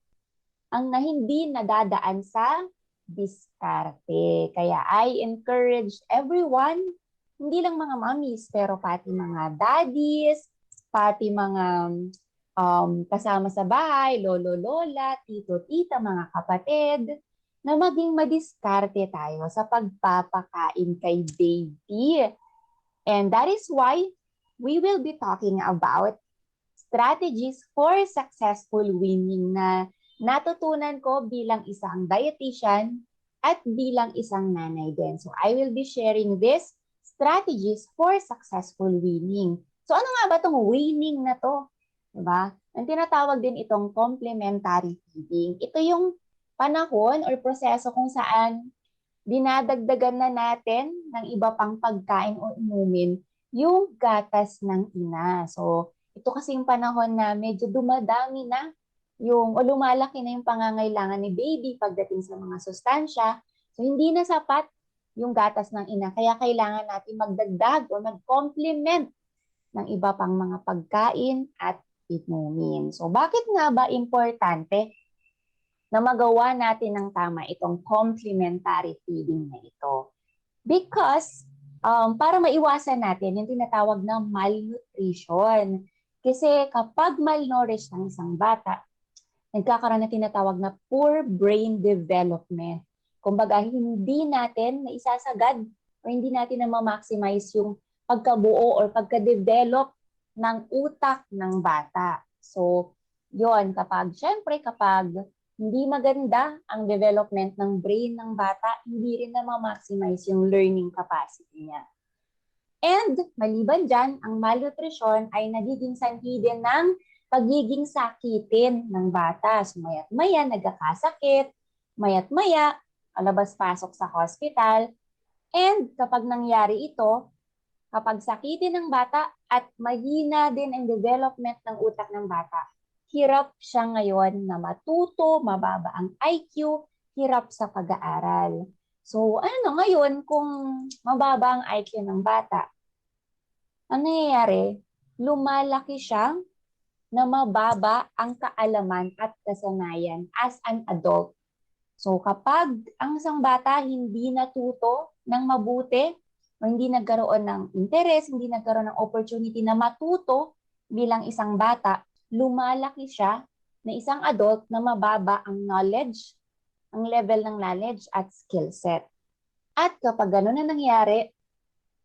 ang na hindi nadadaan sa diskarte. Kaya I encourage everyone, hindi lang mga mommies, pero pati mga daddies, pati mga kasama sa bahay, lolo, lola, tito, tita, mga kapatid, na maging madiskarte tayo sa pagpapakain kay baby. And that is why we will be talking about strategies for successful weaning na natutunan ko bilang isang dietitian at bilang isang nanay din. So I will be sharing these strategies for successful weaning. So ano nga ba itong weaning na to? Diba? Ang tinatawag din itong complementary feeding. Ito yung panahon or proseso kung saan dinadagdagan na natin ng iba pang pagkain o inumin yung gatas ng ina. So ito kasi yung panahon na medyo dumadami na yung o lumalaki na yung pangangailangan ni baby pagdating sa mga sustansya. So hindi na sapat yung gatas ng ina. Kaya kailangan natin magdagdag o mag-complement ng iba pang mga pagkain at inumin. So bakit nga ba importante na magawa natin ng tama itong complementary feeding na ito? Because para maiwasan natin yung tinatawag na malnutrition. Kasi kapag malnourished ang isang bata, nagkakaroon na tinatawag na poor brain development. Kumbaga, hindi natin na isasagad o hindi natin na ma-maximize yung pagkabuo or pagka-develop ng utak ng bata. So, yon kapag hindi maganda ang development ng brain ng bata, hindi rin na ma-maximize yung learning capacity niya. And maliban dyan, ang malnutrition ay nagiging sanhi din ng pagiging sakitin ng bata. So, mayat-maya, nagkakasakit, mayat-maya, alabas-pasok sa hospital. And kapag nangyari ito, kapag sakitin ng bata at mahina din ang development ng utak ng bata, hirap siya ngayon na matuto, mababa ang IQ, hirap sa pag-aaral. So ano ngayon kung mababa ang IQ ng bata? Ang nangyayari, lumalaki siya na mababa ang kaalaman at kasanayan as an adult. So kapag ang isang bata hindi natuto ng mabuti, o hindi nagkaroon ng interes, hindi nagkaroon ng opportunity na matuto bilang isang bata, lumalaki siya na isang adult na mababa ang knowledge, ang level ng knowledge at skill set. At kapag gano'n na nangyari,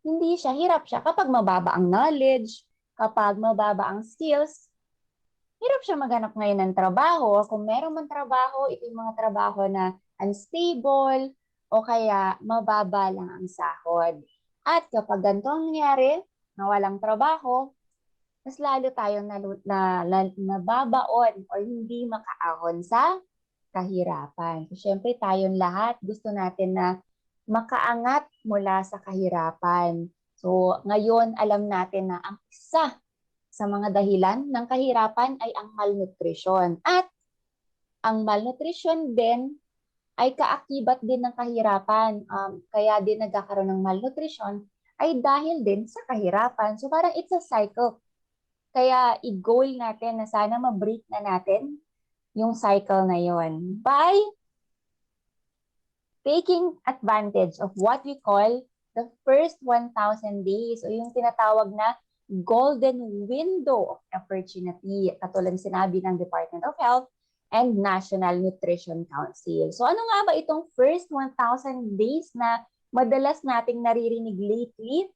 hirap siya kapag mababa ang knowledge, kapag mababa ang skills, hirap siya maghanap ngayon ng trabaho. Kung meron man trabaho, ito yung mga trabaho na unstable, o kaya mababa lang ang sahod. At kapag ganito ang nangyari, na walang trabaho, mas lalo tayong nababaon o hindi makaahon sa kahirapan. So, syempre tayong lahat gusto natin na makaangat mula sa kahirapan. So, ngayon alam natin na ang isa sa mga dahilan ng kahirapan ay ang malnutrition. At ang malnutrition din ay kaakibat din ng kahirapan. Kaya din nagkakaroon ng malnutrition ay dahil din sa kahirapan. So parang it's a cycle. Kaya i-goal natin na sana ma-break na natin yung cycle na yon by taking advantage of what we call the first 1,000 days o yung tinatawag na golden window of opportunity. Katulad sinabi ng Department of Health and National Nutrition Council. So ano nga ba itong first 1,000 days na madalas nating naririnig lately?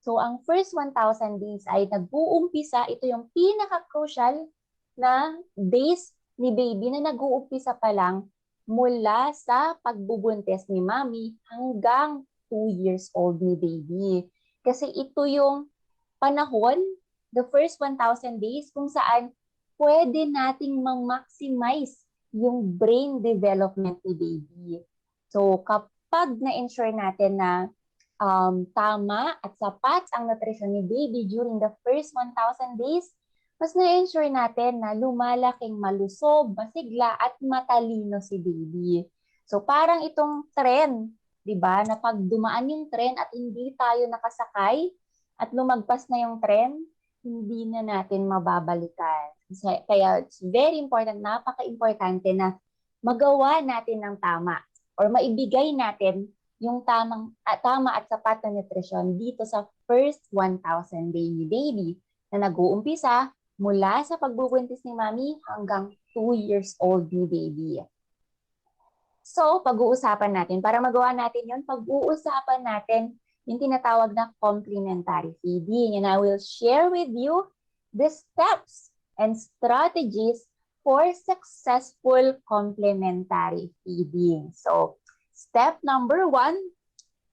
So ang first 1,000 days ay nag-uumpisa, ito yung pinaka-crucial na days ni baby na nag-uumpisa pa lang mula sa pagbubuntis ni mommy hanggang 2 years old ni baby. Kasi ito yung panahon, the first 1,000 days kung saan pwede nating ma-maximize yung brain development ni baby. So kapag na-ensure natin na tama at sapat ang nutrition ni baby during the first 1,000 days, mas na-ensure natin na lumalaking malusog, masigla at matalino si baby. So parang itong trend, 'di ba, na pag dumaan yung trend at hindi tayo nakasakay at lumagpas na yung trend, hindi na natin mababalikan. Kaya it's very important, napaka-importante na magawa natin ng tama or maibigay natin yung tama at sapat na nutrisyon dito sa first 1,000 day ni baby na nag-uumpisa mula sa pagbubuntis ni mommy hanggang 2 years old ni baby. So, pag-uusapan natin, para magawa natin yun, pag-uusapan natin yung tinatawag na complementary feeding. And I will share with you the steps and strategies for successful complementary feeding. So, step number 1,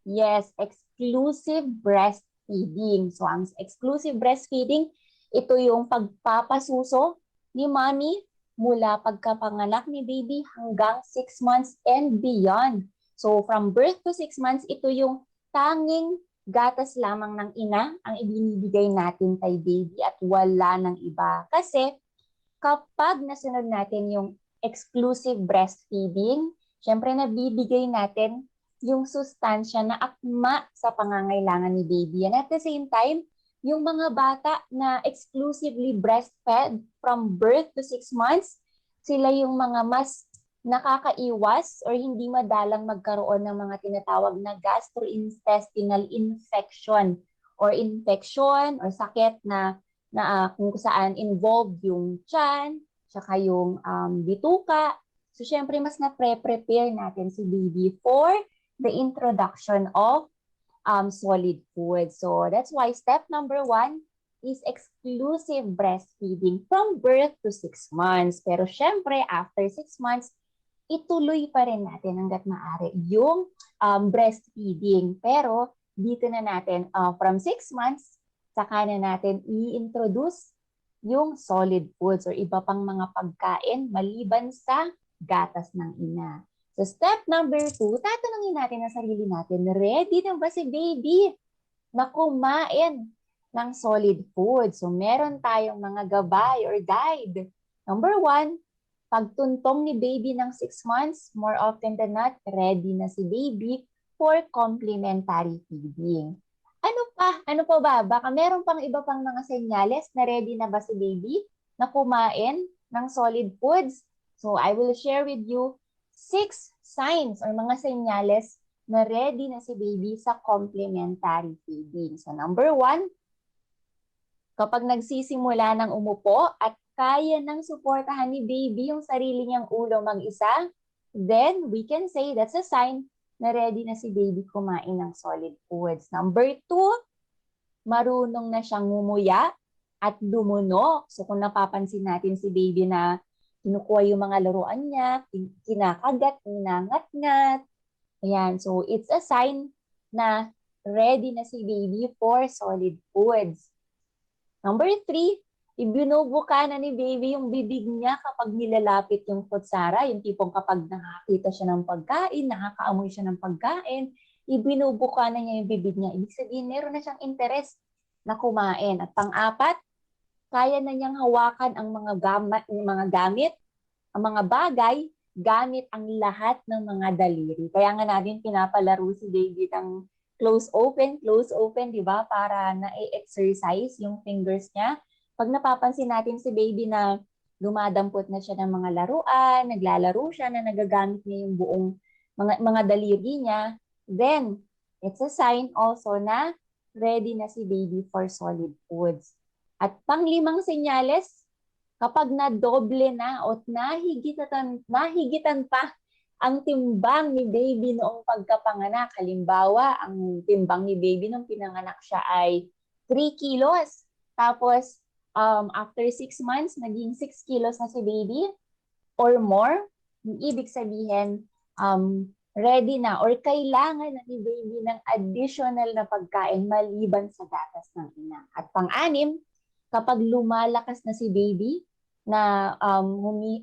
yes, exclusive breastfeeding. So, ang exclusive breastfeeding, ito yung pagpapasuso ni mommy mula pagkapanganak ni baby hanggang 6 months and beyond. So, from birth to 6 months, ito yung tanging gatas lamang ng ina ang ibinibigay natin kay baby at wala ng iba. Kasi kapag nasunod natin yung exclusive breastfeeding, syempre nabibigay natin yung sustansya na akma sa pangangailangan ni baby. And at the same time, yung mga bata na exclusively breastfed from birth to 6 months, sila yung mga mas nakakaiwas or hindi madalang magkaroon ng mga tinatawag na gastrointestinal infection or sakit na kung saan involved yung tiyan, saka yung bituka. So, syempre, mas na-prepare natin si baby for the introduction of solid food. So, that's why step number 1 is exclusive breastfeeding from birth to 6 months. Pero, syempre, after 6 months, ituloy pa rin natin hanggat maaari yung breastfeeding. Pero, dito na natin, from 6 months, saka na natin i-introduce yung solid foods or iba pang mga pagkain maliban sa gatas ng ina. So step number 2, tatanungin natin ang sarili natin, ready na ba si baby na kumain ng solid food? So meron tayong mga gabay or guide. Number 1, pagtuntong ni baby ng 6 months, more often than not, ready na si baby for complementary feeding. Ano pa? Ano pa ba? Baka meron pang iba pang mga senyales na ready na ba si baby na kumain ng solid foods? So I will share with you 6 signs or mga senyales na ready na si baby sa complementary feeding. So number 1, kapag nagsisimula ng umupo at kaya nang suportahan ni baby yung sarili niyang ulo mag-isa, then we can say that's a sign na ready na si baby kumain ng solid foods. Number 2, marunong na siyang ngumuya at lumunok. So kung napapansin natin si baby na kinukuha yung mga laruan niya, kinakagat, ninangat-ngat, Ayan, so it's a sign na ready na si baby for solid foods. Number 3, ibinubuka na ni baby yung bibig niya kapag nilalapit yung kutsara, yung tipong kapag nakakita siya ng pagkain, nakakaamoy siya ng pagkain, ibinubuka na niya yung bibig niya. Ibig sabihin, meron na siyang interest na kumain. At pang-apat, kaya na niyang hawakan ang mga gamit, ang mga bagay, gamit ang lahat ng mga daliri. Kaya nga natin pinapalaro si baby ng close open, di ba? Para na-exercise yung fingers niya. Pag napapansin natin si baby na dumadampot na siya ng mga laruan, naglalaro siya na nagagamit niya yung buong mga daliri niya, then it's a sign also na ready na si baby for solid foods. At pang-5 senyales, kapag nadoble na o nahigitan pa ang timbang ni baby noong pagkapanganak. Halimbawa, ang timbang ni baby nung pinanganak siya ay 3 kilos. Tapos, after 6 months, naging 6 kilos na si baby or more. Ibig sabihin, ready na or kailangan na ni baby ng additional na pagkain maliban sa gatas ng ina. At pang-6, kapag lumalakas na si baby,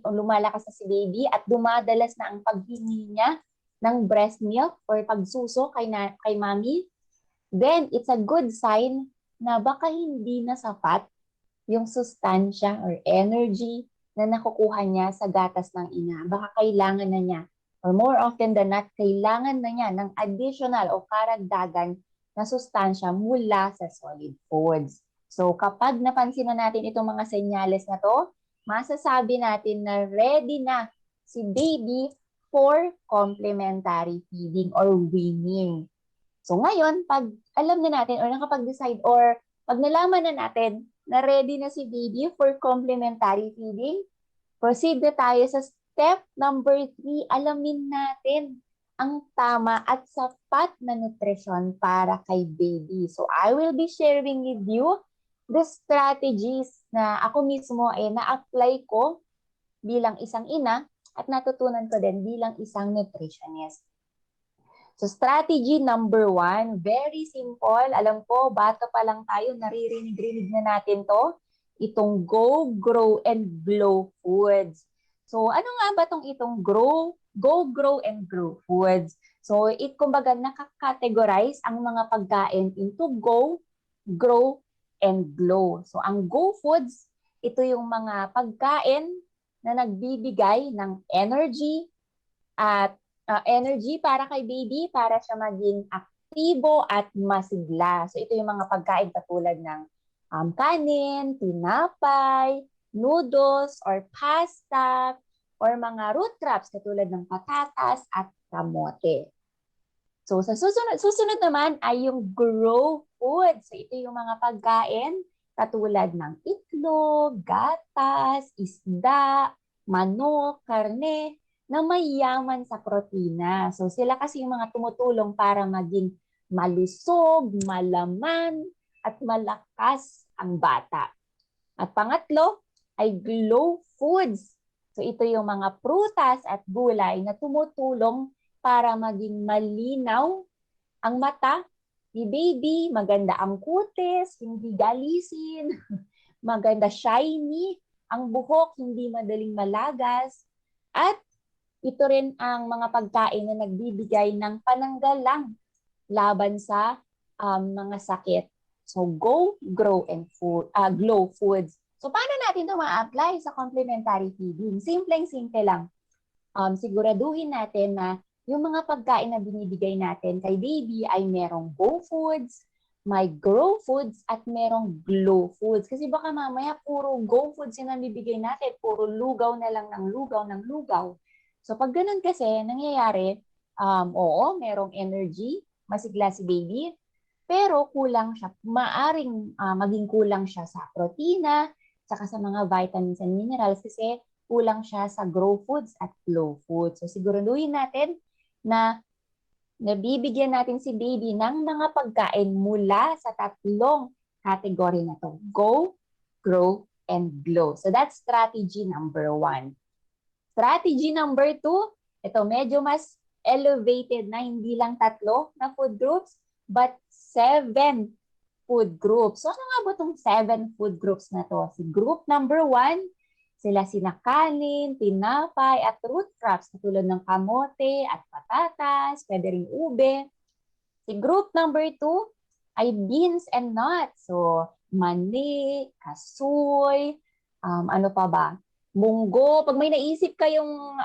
lumalakas na si baby at dumadalas na ang paghingi niya ng breast milk or pagsuso kay mommy, then it's a good sign na baka hindi na sapat yung sustansya or energy na nakukuha niya sa gatas ng ina. Baka kailangan na niya, or more often than not, kailangan na niya ng additional o karagdagan na sustansya mula sa solid foods. So kapag napansin na natin itong mga senyales na to, masasabi natin na ready na si baby for complementary feeding or weaning. So ngayon, pag alam na natin or nakapag-decide or pag nalaman na natin na ready na si baby for complementary feeding, proceed na tayo sa step number 3. Alamin natin ang tama at sapat na nutrisyon para kay baby. So I will be sharing with you the strategies na ako mismo ay na-apply ko bilang isang ina at natutunan ko din bilang isang nutritionist. So strategy number 1, very simple. Alam ko, bata pa lang tayo, naririnig na natin to. Itong Go, Grow, and Glow foods. So ano nga ba itong Go, Grow, and Glow foods? So kumbaga nakakategorize ang mga pagkain into Go, Grow, and Glow. So ang Go foods, ito yung mga pagkain na nagbibigay ng energy at energy para kay baby para siya maging aktibo at masigla. So ito yung mga pagkain katulad ng kanin, tinapay, noodles or pasta or mga root crops katulad ng patatas at kamote. So sa susunod naman ay yung grow food. So ito yung mga pagkain katulad ng itlog, gatas, isda, manok, karne na mayaman sa protina. So sila kasi yung mga tumutulong para maging malusog, malaman, at malakas ang bata. At pangatlo ay glow foods. So ito yung mga prutas at gulay na tumutulong para maging malinaw ang mata ni baby, maganda ang kutis, hindi galisin, maganda shiny, ang buhok hindi madaling malagas, at ito rin ang mga pagkain na nagbibigay ng pananggalang laban sa mga sakit. So go, grow, and glow foods. So paano natin ito ma-apply sa complementary feeding? Simpleng-simple lang. Siguraduhin natin na yung mga pagkain na binibigay natin kay baby ay merong Go foods, may Grow foods, at merong Glow foods. Kasi baka mamaya puro Go foods yung nabibigay natin, puro lugaw na lang ng lugaw. So pag ganun kasi, nangyayari, oo, merong energy, masigla si baby, pero kulang siya, maaring maging kulang siya sa protina, saka sa mga vitamins and minerals kasi kulang siya sa Grow foods at Glow foods. So siguraduhin natin na nabibigyan natin si baby ng mga pagkain mula sa 3 category na to. Go, Grow, and Glow. So that's strategy number 1. Strategy number 2, ito medyo mas elevated na hindi lang 3 na food groups, but 7 food groups. So ano nga ba itong 7 food groups na to? Si group number 1, sila sinakanin, tinapay, at root crops katulad ng kamote at patatas, pwede ring ube. Si group number 2 ay beans and nuts. So mani, kasoy, ano pa ba? Munggo. Pag may naisip kayong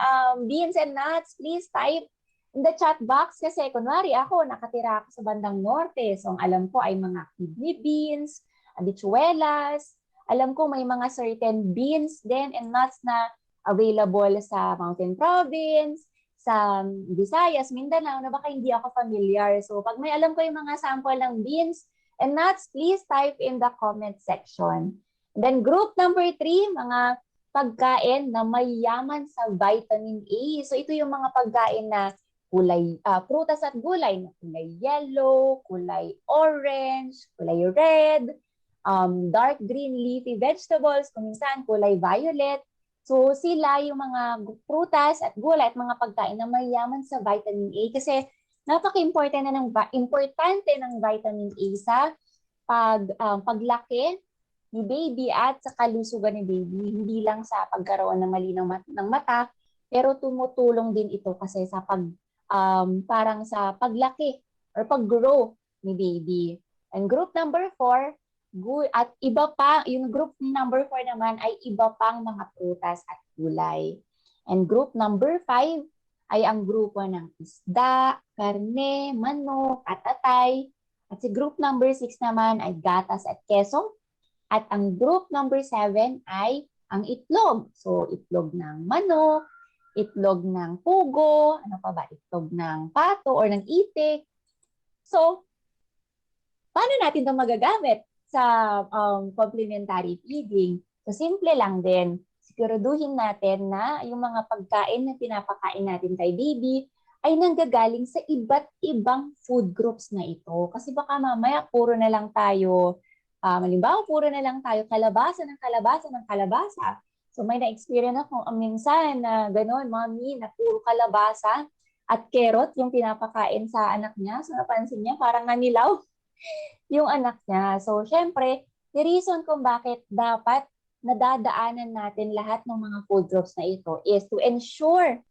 beans and nuts, please type in the chat box kasi kunwari ako, nakatira ako sa bandang norte. So ang alam ko ay mga kidney beans, habichuelas. Alam ko may mga certain beans din and nuts na available sa Mountain Province, sa Visayas, Mindanao, na baka hindi ako familiar. So pag may alam ko yung mga sample ng beans and nuts, please type in the comment section. And then group number 3, mga pagkain na mayaman sa vitamin A. So ito yung mga pagkain na kulay, prutas at gulay na kulay yellow, kulay orange, kulay red, dark green leafy vegetables, kung minsan kulay violet. So sila yung mga prutas at gulay at mga pagkain na mayaman sa vitamin A kasi napaka-importante ng vitamin A sa paglaki ni baby at sa kalusugan ni baby. Hindi lang sa pagkaroon ng malinaw ng mata, pero tumutulong din ito kasi sa parang sa paglaki or pag-grow ni baby. And group number 4, at iba pa, yung group number 4 naman ay iba pang mga prutas at gulay. And group number 5 ay ang grupo ng isda, karne, manok, at atay. At si group number 6 naman ay gatas at keso. At ang group number 7 ay ang itlog. So itlog ng manok, itlog ng pugo, ano pa ba? Itlog ng pato or ng itik. So, paano natin ito magagamit sa complementary feeding? So simple lang din. Siguraduhin natin na yung mga pagkain na pinapakain natin kay baby ay nanggagaling sa iba't ibang food groups na ito. Kasi baka mamaya puro na lang tayo, halimbawa puro na lang tayo kalabasa ng kalabasa. So may na-experience ako minsan na gano'n, mommy, na puro kalabasa at carrot yung pinapakain sa anak niya. So napansin niya parang nanilaw yung anak niya. So syempre, the reason kung bakit dapat nadadaanan natin lahat ng mga food groups na ito is to ensure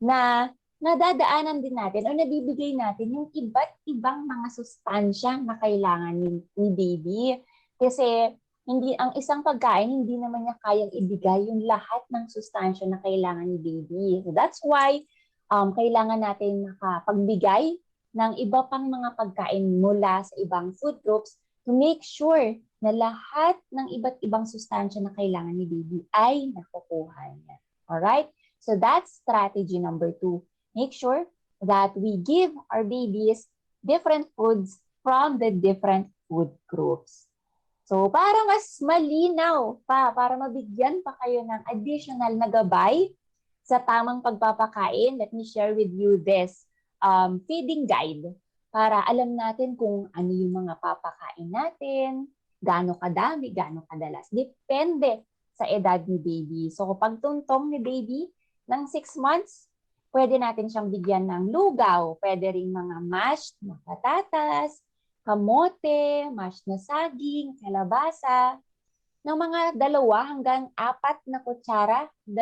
na nadadaanan din natin o nabibigay natin yung iba't ibang mga sustansya na kailangan ni baby. Kasi ang isang pagkain, hindi naman niya kayang ibigay yung lahat ng sustansya na kailangan ni baby. So that's why kailangan natin makapagbigay ng iba pang mga pagkain mula sa ibang food groups to make sure na lahat ng iba't ibang sustansya na kailangan ni baby ay nakukuha niya. Alright? So that's strategy number 2. Make sure that we give our babies different foods from the different food groups. So para mas malinaw pa, para mabigyan pa kayo ng additional na gabay sa tamang pagpapakain, let me share with you this feeding guide para alam natin kung ano yung mga papakain natin, gaano kadami, gaano kadalas. Depende sa edad ni baby. So pag tuntong ni baby ng 6 months, pwede natin siyang bigyan ng lugaw, pwede ring mga mashed na patatas, kamote, mashed na saging, kalabasa, ng mga 2 hanggang 4 na kutsara, 2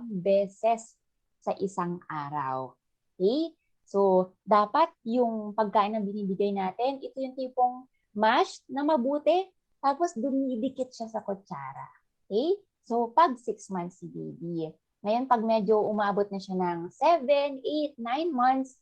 beses sa isang araw. Okay? So, dapat yung pagkain na binibigay natin, ito yung tipong mashed na mabuti, tapos dumidikit siya sa kutsara. Okay? So, pag 6 months si baby. Ngayon, pag medyo umabot na siya ng 7, 8, 9 months,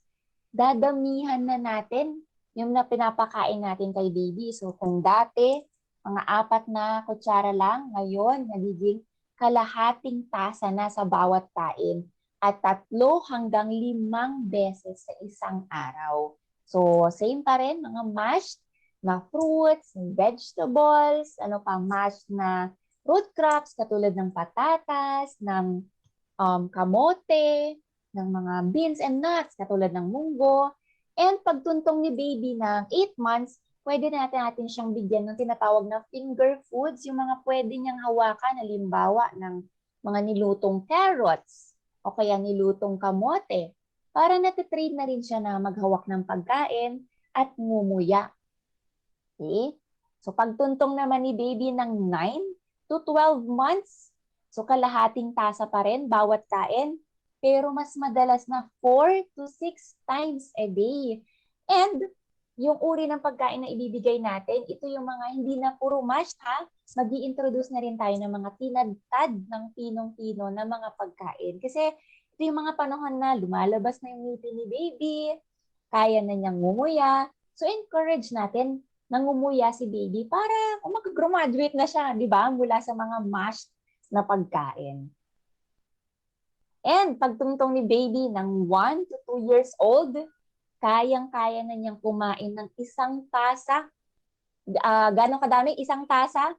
dadamihan na natin yung na pinapakain natin kay baby. So, kung dati, mga 4 na kutsara lang, ngayon, nagiging kalahating tasa na sa bawat kain at 3 hanggang 5 beses sa isang araw. So, same pa rin, mga mashed na fruits, vegetables, mashed na root crops, katulad ng patatas, ng kamote, ng mga beans and nuts, katulad ng munggo. And pagtuntong ni baby ng 8 months, pwede natin siyang bigyan ng tinatawag na finger foods, yung mga pwede niyang hawakan, halimbawa ng mga nilutong carrots, o kaya nilutong kamote. para natitrain na rin siya na maghawak ng pagkain at ngumuya. Okay? So pagtuntong naman ni baby ng 9 to 12 months, so kalahating tasa pa rin bawat kain, pero mas madalas na 4 to 6 times a day. And yung uri ng pagkain na ibibigay natin, ito yung mga hindi na puro mashed ha. Mag-i-introduce na rin tayo ng mga tinadtad ng pinong-pino na mga pagkain. Kasi ito yung mga panahon na lumalabas na yung ngipin ni baby, kaya na niyang ngumuya. So encourage natin na ngumuya si baby para mag-graduate na siya, di ba? Mula sa mga mashed na pagkain. And pagtungtong ni baby ng 1 to 2 years old, kayang-kaya na niyang kumain ng isang tasa. Gano'ng kadami? Isang tasa?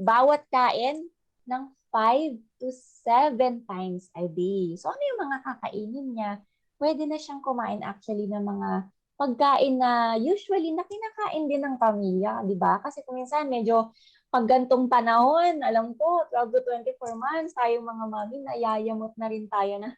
Bawat kain ng 5 to 7 times a day. So ano yung mga kakainin niya? Pwede na siyang kumain actually ng mga pagkain na usually na kinakain din ng pamilya, di ba? Kasi kung minsan medyo pag gantong panahon, alam ko, 12 to 24 months, tayong mga mami, nayayamot na rin tayo na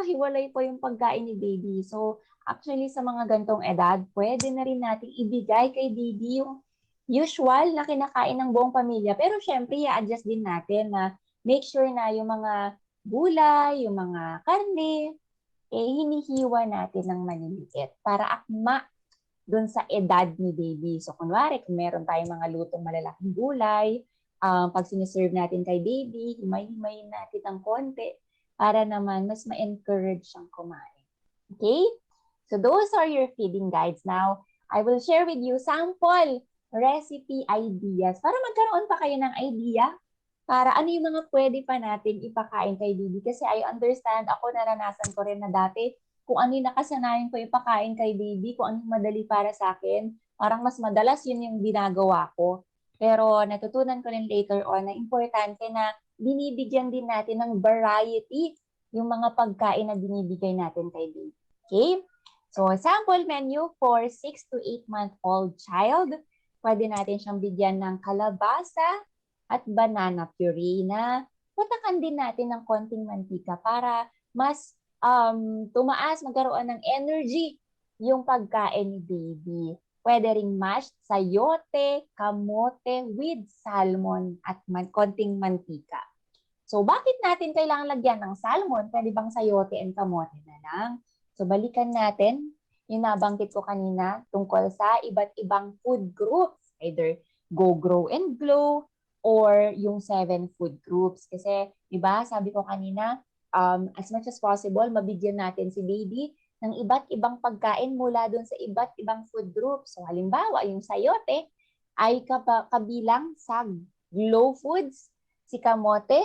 hiwalay po yung pagkain ni baby. So, actually, sa mga gantong edad, pwede na rin natin ibigay kay baby yung usual na kinakain ng buong pamilya. Pero syempre, i-adjust din natin na make sure na yung mga gulay, yung mga karne, hinihiwa natin ng maliliit para akma doon sa edad ni baby. So, kunwari, kung meron tayong mga lutong malalaking gulay, pag siniserve natin kay baby, himay-himayin natin ng konti para naman mas ma-encourage siyang kumain. Okay? So those are your feeding guides. Now, I will share with you sample recipe ideas para magkaroon pa kayo ng idea para ano yung mga pwede pa natin ipakain kay baby. Kasi I understand, ako naranasan ko rin na dati, kung ano yung nakasanayan ko ipakain kay baby, kung ano yung madali para sa akin, parang mas madalas yun yung ginagawa ko. Pero natutunan ko rin later on na importante na binibigyan din natin ng variety yung mga pagkain na binibigay natin kay baby. Okay? So, sample menu for 6 to 8-month-old child. Pwede natin siyang bigyan ng kalabasa at banana puree na patakan din natin ng konting mantika para mas tumaas, magkaroon ng energy yung pagkain ni baby. Pwede ring mashed sayote, kamote with salmon at konting mantika. So, bakit natin kailangan lagyan ng salmon? Pwede bang sayote and kamote na lang? So, balikan natin yung nabanggit ko kanina tungkol sa iba't ibang food groups. Either Go Grow and Glow or yung 7 food groups. Kasi, di ba, sabi ko kanina, as much as possible, mabigyan natin si baby ng iba't ibang pagkain mula doon sa iba't ibang food groups. So, halimbawa, yung sayote ay kabilang sa Glow Foods, si kamote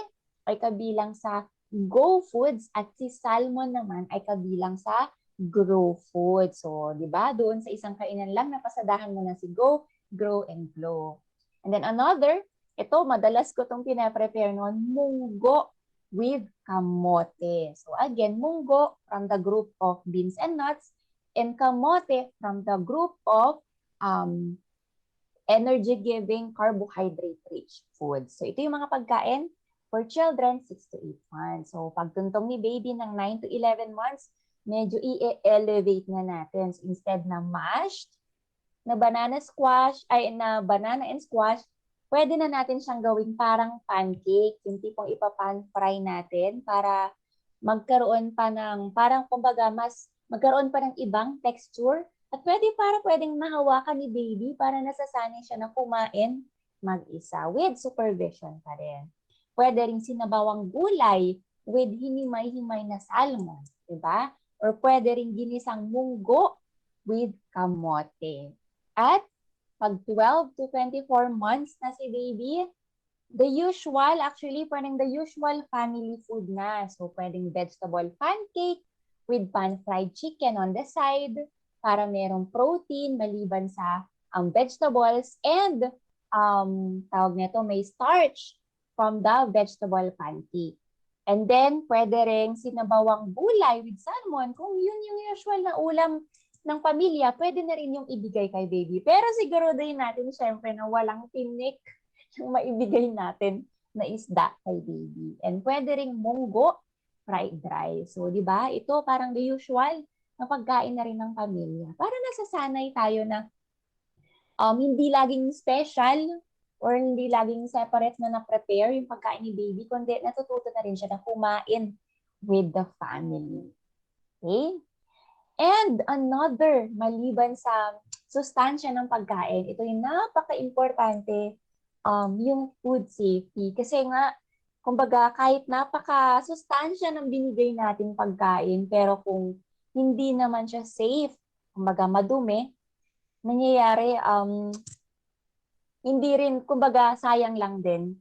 ay kabilang sa Go Foods, at si salmon naman ay kabilang sa Grow Foods. So, di ba, doon sa isang kainan lang, napasadahan mo na si Go, Grow, and Glow. And then another, ito, madalas ko itong pinaprepare noon, munggo with kamote. So again, munggo from the group of beans and nuts, and kamote from the group of energy-giving, carbohydrate-rich foods. So ito yung mga pagkain for children 6 to 8 months. So pagtuntong ni baby ng 9 to 11 months, medyo i-elevate na natin. So instead na mashed, na banana and squash, pwede na natin siyang gawing parang pancake, yung tipong ipapan-fry natin para magkaroon pa ng, parang kumbaga magkaroon pa ng ibang texture. At pwedeng mahawakan ni baby para nasasanay siya na kumain mag-isa with supervision pa rin. Pwede rin sinabawang gulay with hinimay-himay na salmon, diba? Or pwede rin ginisang munggo with kamote. At pag 12 to 24 months na si baby, the usual family food na. So, pwedeng vegetable pancake with pan-fried chicken on the side para merong protein maliban sa vegetables, and tawag nito, may starch from the vegetable pancake. And then, pwede rin sinabawang gulay with salmon. Kung yun yung usual na ulam ng pamilya, pwede na rin yung ibigay kay baby. Pero siguro din natin, syempre, na walang tinik yung maibigay natin na isda kay baby. And pwede rin munggo fried rice. So, di ba? Ito parang the usual na pagkain na rin ng pamilya. Para nasasanay tayo na hindi laging special or hindi laging separate na na-prepare yung pagkain ni baby, kundi natututo na rin siya na kumain with the family. Okay? And another, maliban sa sustansya ng pagkain, ito yung napaka-importante, yung food safety. Kasi nga, kumbaga, kahit napaka-sustansya ng binigay nating pagkain, pero kung hindi naman siya safe, kumbaga madumi, nangyayari, hindi rin, kumbaga, sayang lang din.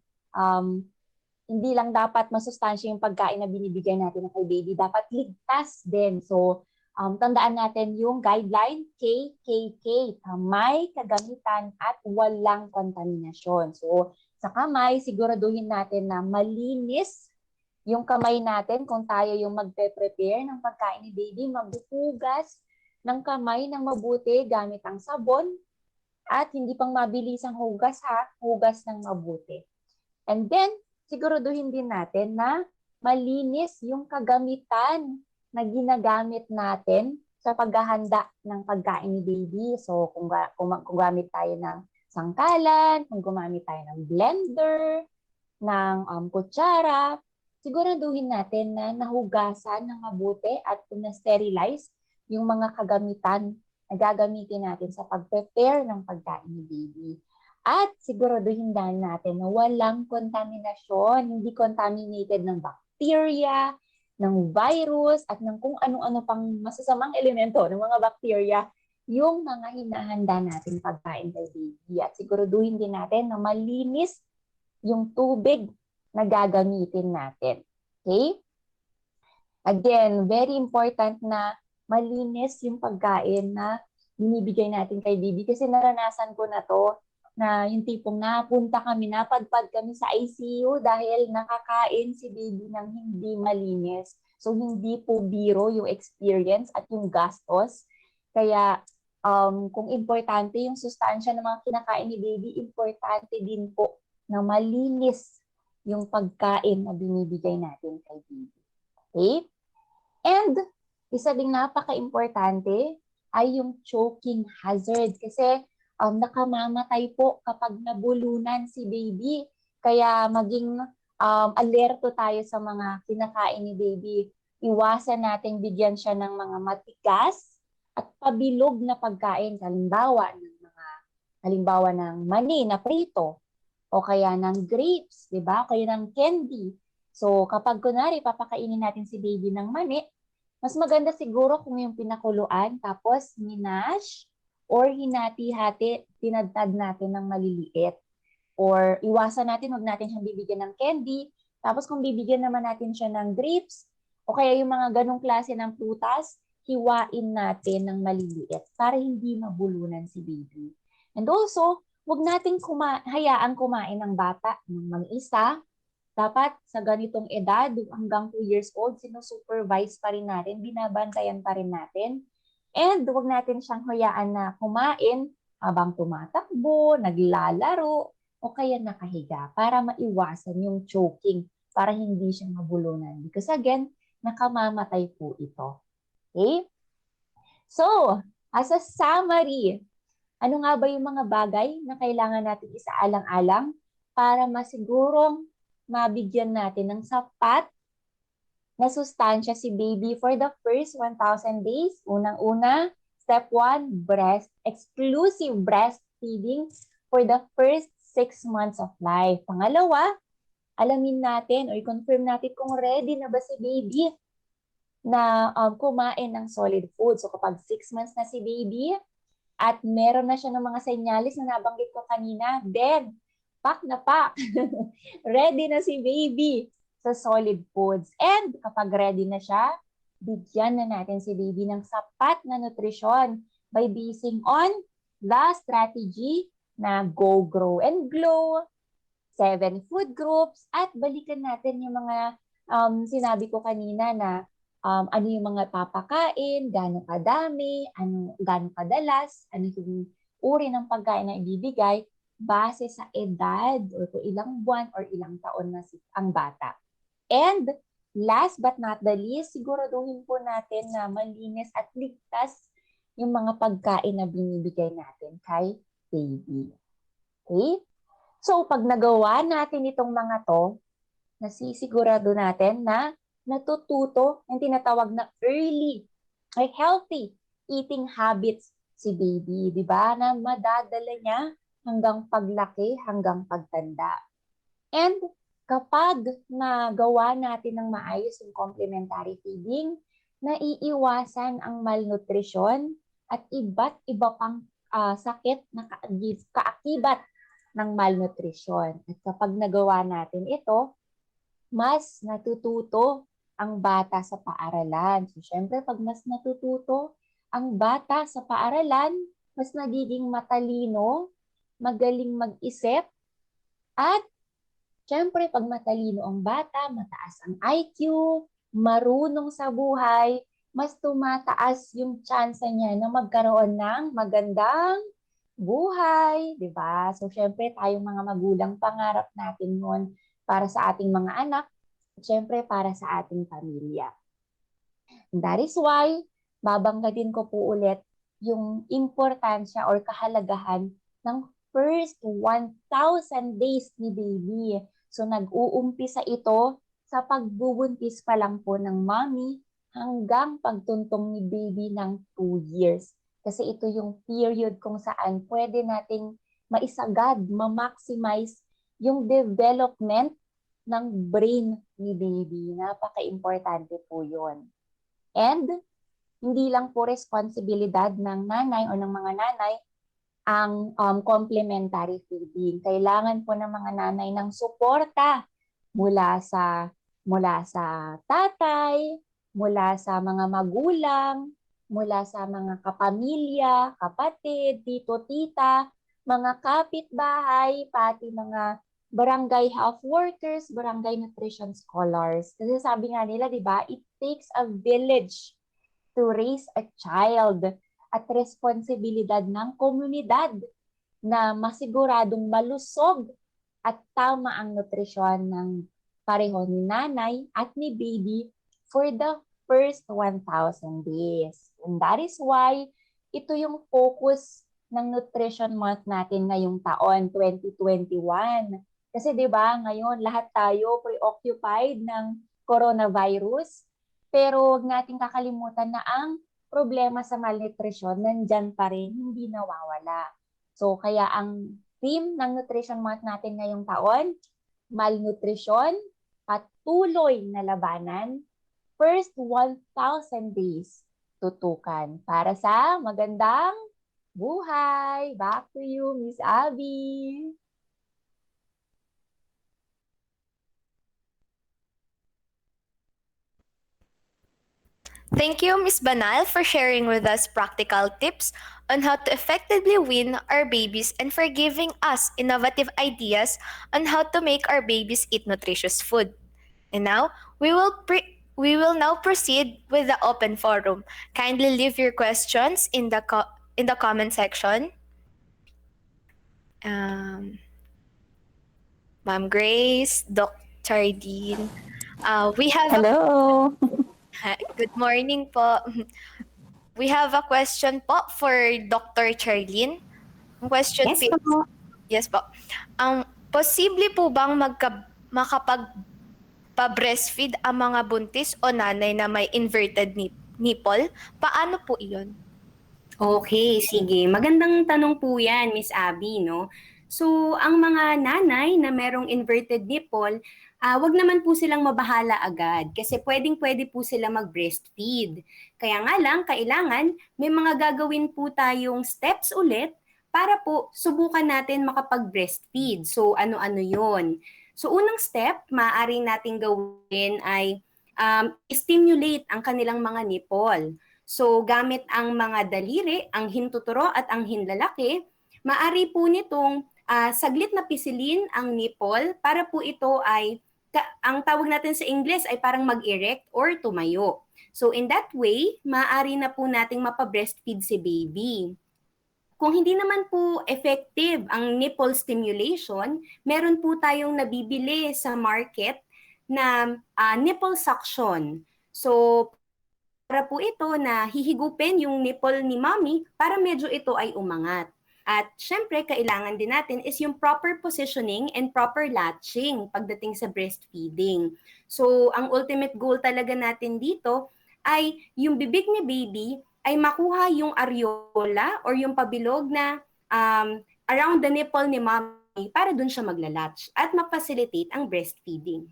Hindi lang dapat masustansya yung pagkain na binibigay natin kay baby. Dapat ligtas din. So, tandaan natin yung guideline, KKK, kamay, kagamitan, at walang kontaminasyon. So, sa kamay, siguraduhin natin na malinis yung kamay natin kung tayo yung magpe-prepare ng pagkain ni baby, maghuhugas ng kamay ng mabuti gamit ang sabon at hindi pang mabilis ang hugas ha, hugas ng mabuti. And then, siguraduhin din natin na malinis yung kagamitan na ginagamit natin sa paghahanda ng pagkain ni baby. So, kung gamit tayo ng sangkalan, kung gumamit tayo ng blender, ng kutsara, siguraduhin natin na nahugasan ng mabuti at na-sterilize yung mga kagamitan na gagamitin natin sa pag-prepare ng pagkain ni baby. At siguraduhin din natin na walang kontaminasyon, hindi contaminated ng bacteria, ng virus, at ng kung ano-ano pang masasamang elemento ng mga bacteria, yung mga hinahanda natin pagkain kay baby. At siguraduhin din natin na malinis yung tubig na gagamitin natin. Okay? Again, very important na malinis yung pagkain na binibigay natin kay baby. Kasi naranasan ko na to, na yung tipong napadpad kami sa ICU dahil nakakain si baby ng hindi malinis. So, hindi po biro yung experience at yung gastos. Kaya, kung importante yung sustansya ng mga kinakain ni baby, importante din po na malinis yung pagkain na binibigay natin kay baby. Okay? And, isa ding napaka-importante ay yung choking hazard. Kasi, nakamamatay po kapag nabulunan si baby. Kaya maging alerto tayo sa mga kinakain ni baby. Iwasan nating bigyan siya ng mga matigas at pabilog na pagkain. Halimbawa ng mani na prito o kaya ng grapes, di ba? O kaya ng candy. So kapag kunwari papakainin natin si baby ng mani, mas maganda siguro kung yung pinakuluan tapos minash or hinati-hati, tinadtad natin ng maliliit. Or iwasan natin, huwag natin siyang bibigyan ng candy. Tapos kung bibigyan naman natin siya ng grapes, o kaya yung mga ganong klase ng prutas, hiwain natin ng maliliit para hindi mabulunan si baby. And also, huwag natin hayaan kumain ng bata ng mag-isa. Dapat sa ganitong edad, hanggang 2 years old, sinusupervise pa rin natin, binabantayan pa rin natin. And huwag natin siyang hayaan na kumain habang tumatakbo, naglalaro, o kaya nakahiga para maiwasan yung choking, para hindi siya mabulunan. Because again, nakamamatay po ito. Okay? So, as a summary, ano nga ba yung mga bagay na kailangan natin isaalang-alang para masigurong mabigyan natin ng sapat na sustansya si baby for the first 1,000 days. Unang-una, step 1, exclusive breastfeeding for the first 6 months of life. Pangalawa, alamin natin o i-confirm natin kung ready na ba si baby na kumain ng solid food. So kapag 6 months na si baby at meron na siya ng mga senyalis na nabanggit ko kanina, then pack na pack. Ready na si baby sa solid foods. And kapag ready na siya, bigyan na natin si baby ng sapat na nutrisyon by basing on the strategy na Go, Grow, and Glow, 7 food groups, at balikan natin yung mga sinabi ko kanina na ano yung mga papakain, gaano kadami, gaano kadalas, ano yung uri ng pagkain na ibibigay base sa edad or kung ilang buwan or ilang taon na ang bata. And last but not the least, siguraduhin po natin na malinis at ligtas yung mga pagkain na binibigay natin kay baby. Okay? So, pag nagawa natin itong mga to, nasisigurado natin na natututo yung tinatawag na early or healthy eating habits si baby, di ba? Na madadala niya hanggang paglaki, hanggang pagtanda. And kapag nagawa natin ng maayos yung complementary feeding, naiiwasan ang malnutrition at iba't iba pang sakit na kaakibat ng malnutrition. At kapag nagawa natin ito, mas natututo ang bata sa paaralan. So, syempre, pag mas natututo ang bata sa paaralan, mas nagiging matalino, magaling mag-isip, at syempre, pag matalino ang bata, mataas ang IQ, marunong sa buhay, mas tumataas yung tsansa niya na magkaroon ng magandang buhay, di ba? So, syempre, tayong mga magulang, pangarap natin nun para sa ating mga anak, at syempre, para sa ating pamilya. And that is why, babanggitin ko po ulit yung importansya or kahalagahan ng first 1,000 days ni baby. So, nag-uumpisa ito sa pagbubuntis pa lang po ng mommy hanggang pagtuntong ni baby ng 2 years. Kasi ito yung period kung saan pwede nating maisagad, ma-maximize yung development ng brain ni baby. Napaka-importante po yun. And hindi lang po responsibilidad ng nanay o ng mga nanay ang complementary feeding. Kailangan po ng mga nanay ng suporta mula sa tatay, mula sa mga magulang, mula sa mga kapamilya, kapatid, tito, tita, mga kapitbahay, pati mga barangay health workers, barangay nutrition scholars. Kasi sabi nga nila, di ba, it takes a village to raise a child, at responsibilidad ng komunidad na masiguradong malusog at tama ang nutrisyon ng pareho ni nanay at ni baby for the first 1,000 days. And that is why ito yung focus ng Nutrition Month natin ngayong taon, 2021. Kasi 'di ba, ngayon lahat tayo preoccupied ng coronavirus, pero huwag nating kakalimutan na ang problema sa malnutrition nandyan pa rin, hindi nawawala. So kaya ang theme ng Nutrition Month natin ngayong taon, malnutrition, patuloy na labanan, first 1,000 days tutukan para sa magandang buhay. Back to you, Miss Abby. Thank you, Ms. Banal, for sharing with us practical tips on how to effectively win our babies and for giving us innovative ideas on how to make our babies eat nutritious food. And now, we will now proceed with the open forum. Kindly leave your questions in the comment section. Ma'am Grace, Dr. Dean, we have Hello. Good morning po. We have a question po for Dr. Charlene. Ang question Yes po. Yes po. Posible po bang makapag-breastfeed ang mga buntis o nanay na may inverted nipple? Paano po iyon? Okay, sige. Magandang tanong po yan, Miss Abby, no? So, ang mga nanay na merong inverted nipple, wag naman po silang mabahala agad kasi pwedeng-pwede po sila mag-breastfeed. Kaya nga lang, kailangan may mga gagawin po tayong steps ulit para po subukan natin makapag-breastfeed. So, ano-ano yon? So, unang step, maaari nating gawin ay stimulate ang kanilang mga nipple. So, gamit ang mga daliri, ang hintuturo at ang hinlalaki, maaari po nitong saglit na pisilin ang nipple para po ito ay, ang tawag natin sa English ay parang mag-erect or tumayo. So in that way, maaari na po nating mapa-breastfeed si baby. Kung hindi naman po effective ang nipple stimulation, meron po tayong nabibili sa market na nipple suction. So, para po ito na hihigupin yung nipple ni mommy para medyo ito ay umangat. At syempre, kailangan din natin is yung proper positioning and proper latching pagdating sa breastfeeding. So, ang ultimate goal talaga natin dito ay yung bibig ni baby ay makuha yung areola or yung pabilog na around the nipple ni mommy para dun siya maglalatch at ma-facilitate ang breastfeeding.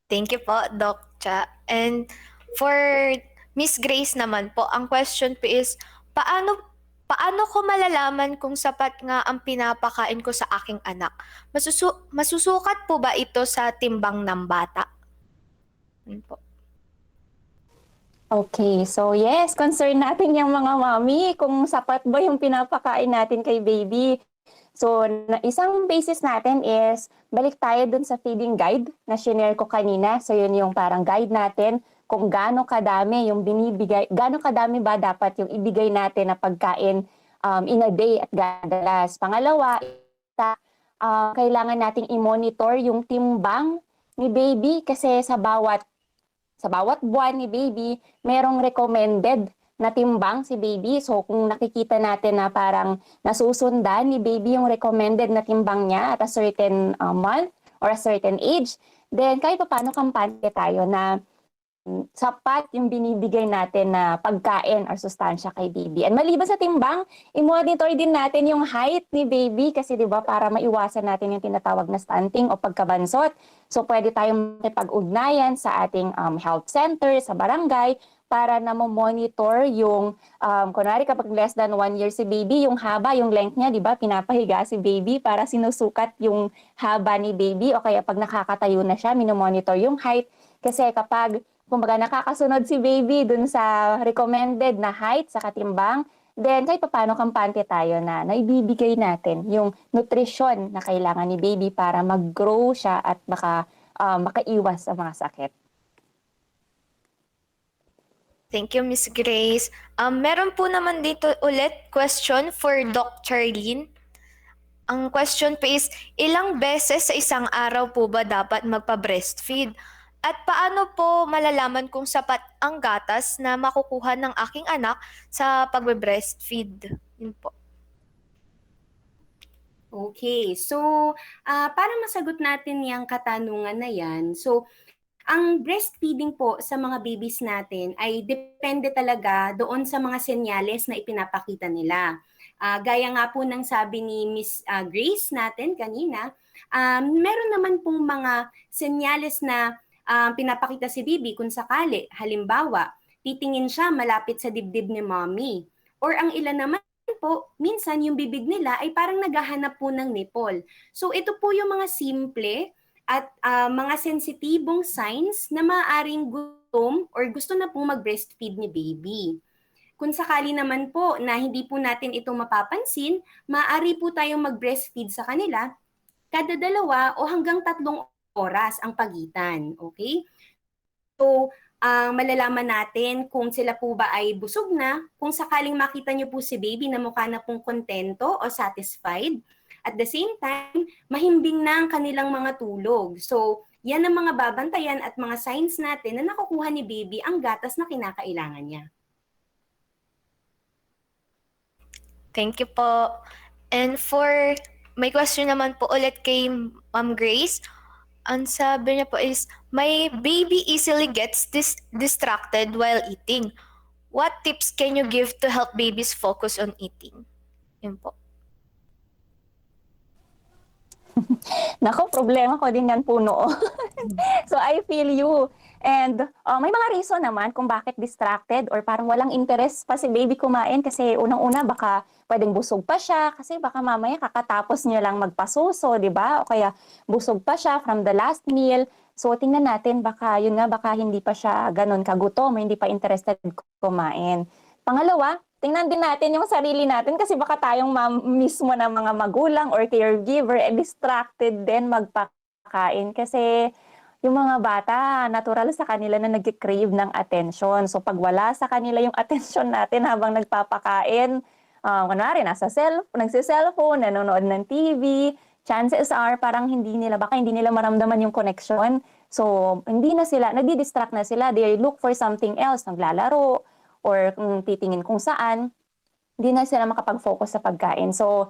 Thank you po, Doc Cha. And for Miss Grace naman po, ang question po is, paano ko malalaman kung sapat nga ang pinapakain ko sa aking anak? Masusukat po ba ito sa timbang ng bata? Yun po. Okay, so yes, concern natin yung mga mami kung sapat ba yung pinapakain natin kay baby. So, isang basis natin is balik tayo dun sa feeding guide na shinare ko kanina. So, yun yung parang guide natin kung gaano kadami yung binibigay, gaano kadami ba dapat yung ibigay natin na pagkain in a day at gadalas. Pangalawa, kailangan nating i-monitor yung timbang ni baby kasi sa bawat buwan ni baby, merong recommended na timbang si baby. So kung nakikita natin na parang nasusundan ni baby yung recommended na timbang niya at a certain month or a certain age, then kahit paano kampante tayo na sapat yung binibigay natin na pagkain or sustansya kay baby. And maliban sa timbang, i-monitor din natin yung height ni baby kasi 'di ba para maiwasan natin yung tinatawag na stunting o pagkabansot. So pwede tayong makipag-ugnayan sa ating health center, sa barangay para na mo-monitor yung kunwari kapag less than 1 year si baby, yung haba, yung length niya, 'di ba? Pinapahiga si baby para sinusukat yung haba ni baby o kaya pag nakakatayo na siya, minomonitor yung height kasi kapag kumbaga nakakasunod si baby dun sa recommended na height sa katimbang, then kahit paano kampante tayo na naibibigay natin yung nutrition na kailangan ni baby para mag-grow siya at makaiwas sa mga sakit. Thank you, Miss Grace. Meron po naman dito ulit question for Doc Charlene. Ang question po is, ilang beses sa isang araw po ba dapat magpa-breastfeed? At paano po malalaman kung sapat ang gatas na makukuha ng aking anak sa pagbe-breastfeed? Yun po. Okay, so para masagot natin yung katanungan na yan, so ang breastfeeding po sa mga babies natin ay depende talaga doon sa mga senyales na ipinapakita nila. Gaya nga po ng sabi ni Miss Grace natin kanina, meron naman pong mga senyales na pinapakita si baby kung sakali. Halimbawa, titingin siya malapit sa dibdib ni mommy. Or ang ilan naman po, minsan yung bibig nila ay parang naghahanap po ng nipple. So ito po yung mga simple at mga sensitibong signs na maaaring gutom or gusto na pong mag-breastfeed ni baby. Kung sakali naman po na hindi po natin ito mapapansin, maaari po tayong mag-breastfeed sa kanila kada 2 o hanggang 3 oras ang pagitan. Okay? So, malalaman natin kung sila po ba ay busog na, kung sakaling makita niyo po si baby na mukha na pong kontento o satisfied. At the same time, mahimbing na ang kanilang mga tulog. So, yan ang mga babantayan at mga signs natin na nakukuha ni baby ang gatas na kinakailangan niya. Thank you po. And may question naman po ulit kay Ma'am Grace. Ang sabi niya po is, my baby easily gets distracted while eating. What tips can you give to help babies focus on eating? Yun po. Nako, problema ko din yan puno. So I feel you. And may mga reason naman kung bakit distracted or parang walang interest pa si baby kumain kasi unang-una baka pwedeng busog pa siya kasi baka mamaya kakatapos niya lang magpasuso, di ba? O kaya busog pa siya from the last meal. So tingnan natin baka hindi pa siya ganun kagutom, hindi pa interested kumain. Pangalawa, tingnan din natin yung sarili natin kasi baka tayong mismo na mga magulang or caregiver distracted din magpakain kasi yung mga bata, natural sa kanila na nag-crave ng attention. So pag wala sa kanila yung attention natin habang nagpapakain, kunwari nagsiselfone, nanonood ng TV, chances are parang baka hindi nila maramdaman yung connection. So, hindi na sila, nadi-distract na sila. They look for something else, naglalaro, or titingin kung saan. Hindi na sila makapag-focus sa pagkain. So,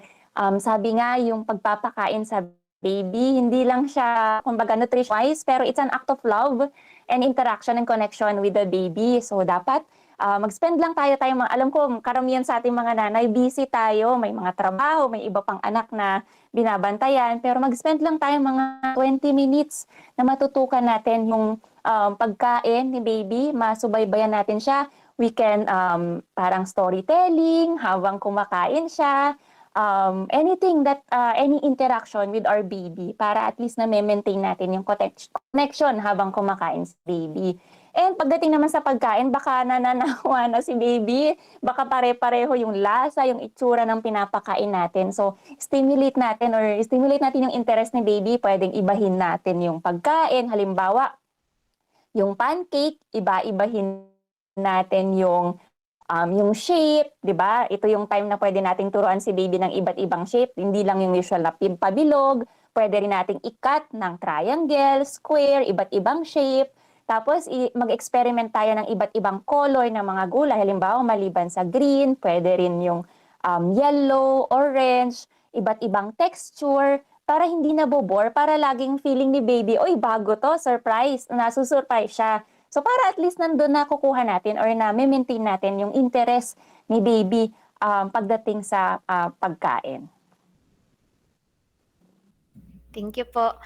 sabi nga, yung pagpapakain sa baby, hindi lang siya, kumbaga, nutrition-wise, pero it's an act of love and interaction and connection with the baby. So, dapat mag-spend lang tayo, alam ko, karamihan sa ating mga nanay, busy tayo, may mga trabaho, may iba pang anak na binabantayan, pero mag-spend lang tayo mga 20 minutes na matutukan natin yung pagkain ni baby, masubaybayan natin siya. We can parang storytelling habang kumakain siya, anything that, any interaction with our baby para at least na maintain natin yung connection habang kumakain si baby. And pagdating naman sa pagkain, baka nananawa na si baby, baka pare-pareho yung lasa, yung itsura ng pinapakain natin. So, stimulate natin yung interest ni baby, pwedeng ibahin natin yung pagkain. Halimbawa, yung pancake, iba-ibahin natin yung shape, di ba? Ito yung time na pwede nating turuan si baby ng iba't ibang shape, hindi lang yung usual na pabilog, pwede rin nating i-cut ng triangle, square, iba't ibang shape. Tapos, mag-experiment tayo ng iba't ibang color ng mga gulay. Halimbawa, maliban sa green, pwede rin yung yellow, orange, iba't ibang texture, para hindi nabobore, para laging feeling ni baby, oy, bago to, surprise, nasusurprise siya. So, para at least nandun na kukuha natin or na maintain natin yung interest ni baby pagdating sa pagkain. Thank you po.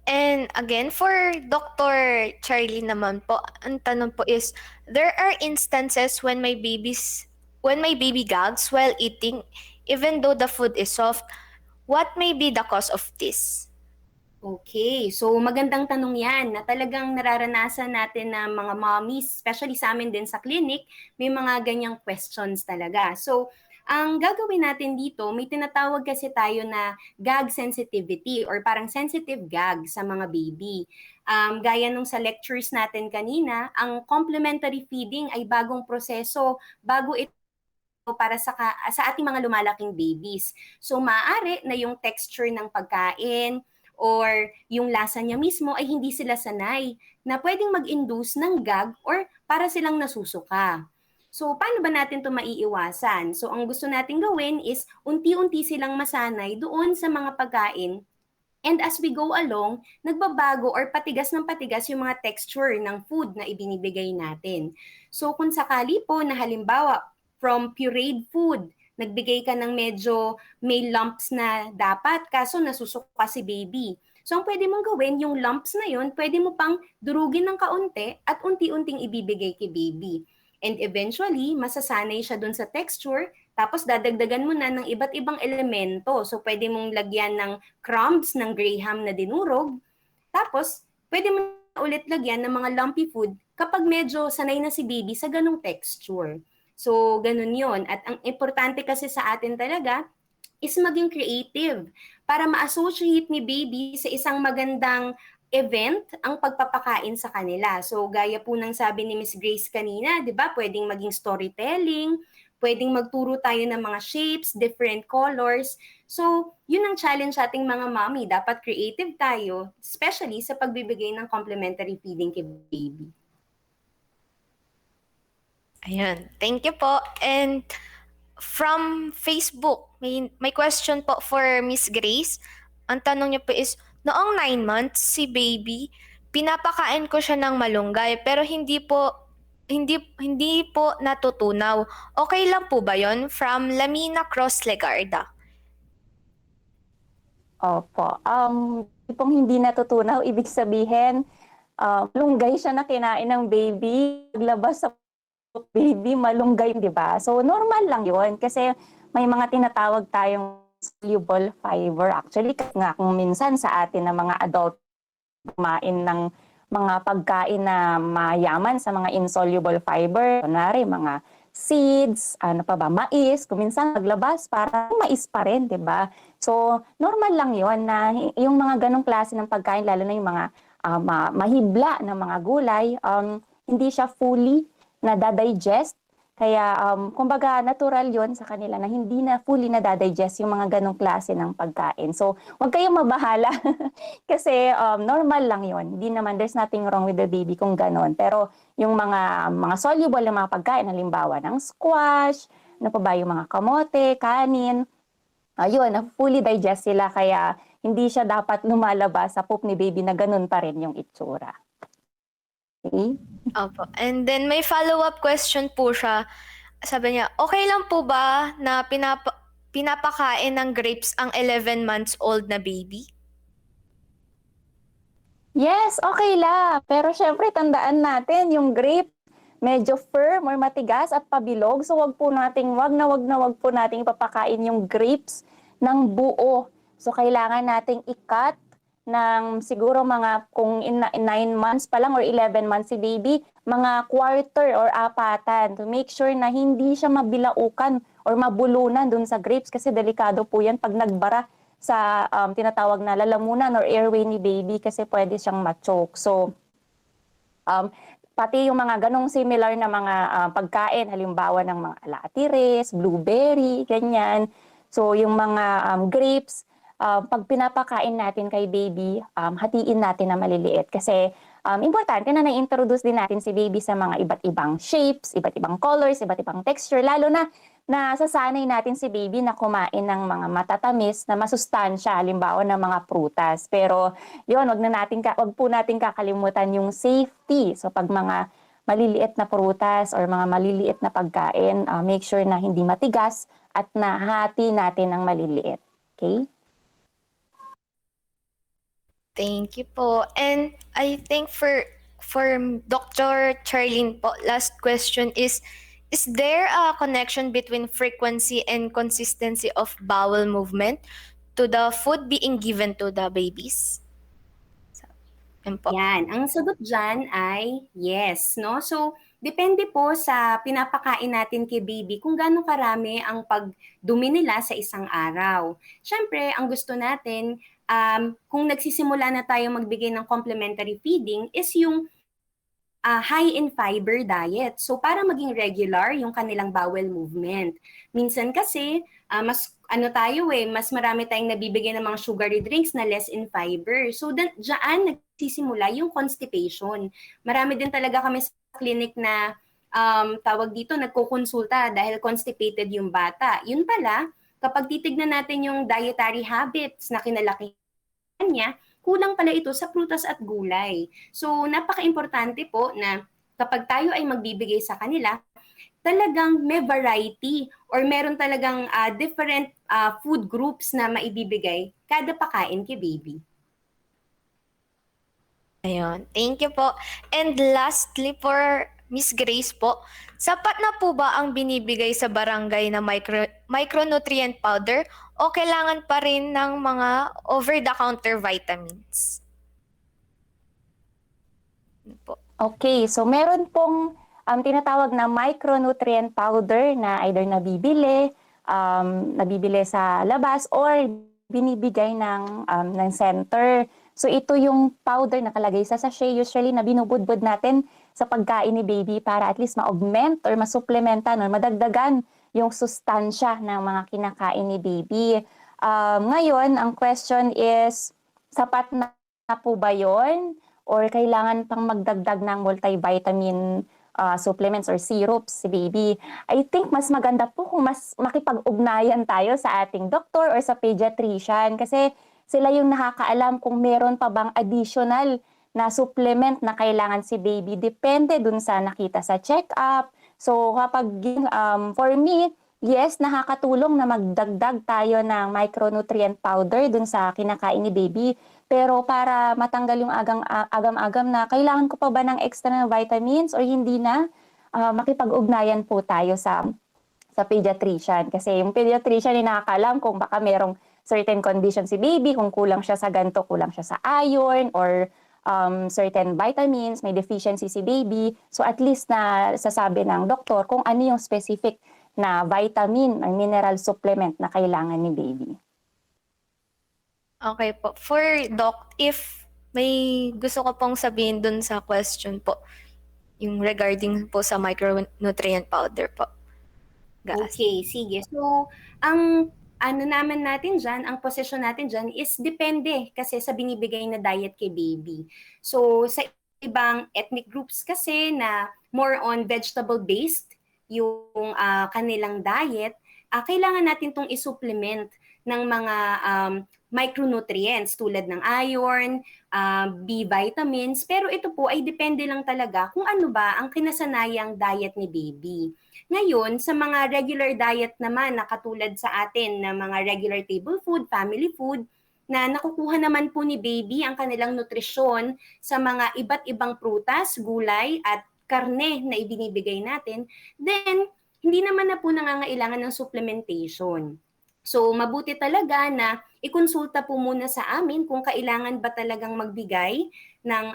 And again, for Dr. Charlie naman po, ang tanong po is, there are instances when my baby gags while eating, even though the food is soft. What may be the cause of this? Okay, so magandang tanong yan na talagang nararanasan natin na mga mommies, especially sa amin din sa clinic, may mga ganyang questions talaga. So, ang gagawin natin dito, may tinatawag kasi tayo na gag sensitivity or parang sensitive gag sa mga baby. Gaya nung sa lectures natin kanina, ang complementary feeding ay bagong proseso, bago ito para sa ating mga lumalaking babies. So, maaari na yung texture ng pagkain or yung lasa niya mismo ay hindi sila sanay na pwedeng mag-induce ng gag or para silang nasusuka. So, paano ba natin ito maiiwasan? So, ang gusto natin gawin is unti-unti silang masanay doon sa mga pagkain. And as we go along, nagbabago or patigas ng patigas yung mga texture ng food na ibinibigay natin. So, kung sakali po na halimbawa from pureed food, nagbigay ka ng medyo may lumps na dapat, kaso nasusuka si baby. So, ang pwede mong gawin, yung lumps na yun, pwede mo pang durugin ng kaunti at unti-unting ibibigay kay baby. And eventually, masasanay siya dun sa texture, tapos dadagdagan mo na ng iba't ibang elemento. So, pwede mong lagyan ng crumbs ng graham na dinurog. Tapos, pwede mo ulit lagyan ng mga lumpy food kapag medyo sanay na si baby sa ganong texture. So, ganun yon. At ang importante kasi sa atin talaga is maging creative para ma-associate ni baby sa isang magandang event ang pagpapakain sa kanila. So, gaya po ng sabi ni Miss Grace kanina, di ba? Pwedeng maging storytelling, pwedeng magturo tayo ng mga shapes, different colors. So, yun ang challenge sa ating mga mommy. Dapat creative tayo, especially sa pagbibigay ng complementary feeding kay baby. Ayun. Thank you po. And from Facebook, may question po for Miss Grace. Ang tanong niya po is, noong 9 months, si baby, pinapakain ko siya ng malunggay pero hindi po natutunaw. Okay lang po ba yon? From Lamina Cross Legarda. Opo. Itong hindi natutunaw, ibig sabihin, malunggay siya na kinain ng baby, paglabas sa baby, malunggay, di ba? So, normal lang yon kasi may mga tinatawag tayong soluble fiber. Actually, nga kung minsan sa atin na mga adult kumain ng mga pagkain na mayaman sa mga insoluble fiber, kunwari mga seeds, mais, kung minsan maglabas, para mais pa rin, di ba? So, normal lang yon na yung mga ganong klase ng pagkain, lalo na yung mga mahibla na mga gulay, hindi siya fully na dadigest Kaya, kumbaga, natural yon sa kanila na hindi na fully nadadigest yung mga ganong klase ng pagkain. So, huwag kayong mabahala kasi normal lang yon. Hindi naman, there's nothing wrong with the baby kung ganon. Pero yung mga soluble na mga pagkain, halimbawa ng squash, ano pa ba yung mga kamote, kanin, ayun, na fully digest sila kaya hindi siya dapat lumalabas sa poop ni baby na ganun pa rin yung itsura. Okay? Opo. And then may follow-up question po siya. Sabi niya, okay lang po ba na pinapakain ng grapes ang 11 months old na baby? Yes, okay lang. Pero syempre, tandaan natin yung grape, medyo firm or matigas at pabilog. So wag po po nating ipapakain yung grapes ng buo. So kailangan nating i-cut ng siguro mga kung 9 months pa lang or 11 months si baby, mga quarter or apatan to make sure na hindi siya mabilaukan or mabulunan dun sa grapes kasi delikado po yan pag nagbara sa tinatawag na lalamunan or airway ni baby kasi pwede siyang ma-choke. So, pati yung mga ganong similar na mga pagkain, halimbawa ng mga alatires, blueberry, ganyan. So, yung mga grapes, pag pinapakain natin kay baby, hatiin natin na maliliit kasi importante na na-introduce din natin si baby sa mga iba't ibang shapes, iba't ibang colors, iba't ibang texture, lalo na nasasanay natin si baby na kumain ng mga matatamis na masustansya, halimbawa ng mga prutas. Pero yun, wag po natin kakalimutan yung safety. So pag mga maliliit na prutas or mga maliliit na pagkain, make sure na hindi matigas at nahati natin ng maliliit. Okay? Thank you po. And I think for Dr. Charlene po, last question is there a connection between frequency and consistency of bowel movement to the food being given to the babies? So, yun po. Yan, ang sagot dyan ay yes, no? So, depende po sa pinapakain natin kay baby kung gaano karami ang pagdumi nila sa isang araw. Siyempre, ang gusto natin, kung nagsisimula na tayo magbigay ng complementary feeding is yung high in fiber diet. So para maging regular yung kanilang bowel movement. Minsan kasi mas mas marami tayong nabibigay ng mga sugary drinks na less in fiber. So diyan nagsisimula yung constipation. Marami din talaga kami sa clinic na tawag dito nagkokonsulta dahil constipated yung bata. Yun pala, kapag titignan natin yung dietary habits na kinalaki niya, kulang pala ito sa prutas at gulay. So, napaka-importante po na kapag tayo ay magbibigay sa kanila, talagang may variety or meron talagang different food groups na maibibigay kada pakain kay baby. Ayun. Thank you po. And lastly, for Miss Grace po, sapat na po ba ang binibigay sa barangay na micronutrient powder o kailangan pa rin ng mga over-the-counter vitamins? Po. Okay, so meron pong tinatawag na micronutrient powder na either nabibili sa labas or binibigay ng center. So ito yung powder na nakalagay sa sachet usually na binubudbud natin sa pagkain ni baby para at least ma-augment or ma-supplementan or madagdagan yung sustansya ng mga kinakain ni baby. Ngayon, ang question is, sapat na po ba yun? Or kailangan pang magdagdag ng multivitamin supplements or syrups si baby? I think mas maganda po kung mas makipag-ugnayan tayo sa ating doktor or sa pediatrician kasi sila yung nakakaalam kung meron pa bang additional na supplement na kailangan si baby. Depende dun sa nakita sa check-up. So kapag for me, yes, nakakatulong na magdagdag tayo ng micronutrient powder dun sa kinakain ni baby. Pero para matanggal yung agam-agam na kailangan ko pa ba ng extra na vitamins or hindi na, makipag-ugnayan po tayo sa pediatrician. Kasi yung pediatrician ay nakakaalam kung baka merong certain condition si baby, kung kulang siya sa ganito, kulang siya sa iron or certain vitamins, may deficiency si baby. So at least na sasabi ng doktor kung ano yung specific na vitamin or mineral supplement na kailangan ni baby. Okay po. For Doc, if may gusto ko pong sabihin dun sa question po, yung regarding po sa micronutrient powder po. Guys. Okay, sige. So, ang ano naman natin dyan, ang posisyon natin dyan is depende kasi sa binibigay na diet kay baby. So, sa ibang ethnic groups kasi na more on vegetable-based yung kanilang diet, kailangan natin itong isupplement ng mga micronutrients tulad ng iron, B vitamins, pero ito po ay depende lang talaga kung ano ba ang kinasanayang diet ni baby. Ngayon, sa mga regular diet naman na katulad sa atin na mga regular table food, family food, na nakukuha naman po ni baby ang kanilang nutrisyon sa mga iba't ibang prutas, gulay at karne na ibinibigay natin, then hindi naman na po nangangailangan ng supplementation. So, mabuti talaga na ikonsulta po muna sa amin kung kailangan ba talagang magbigay ng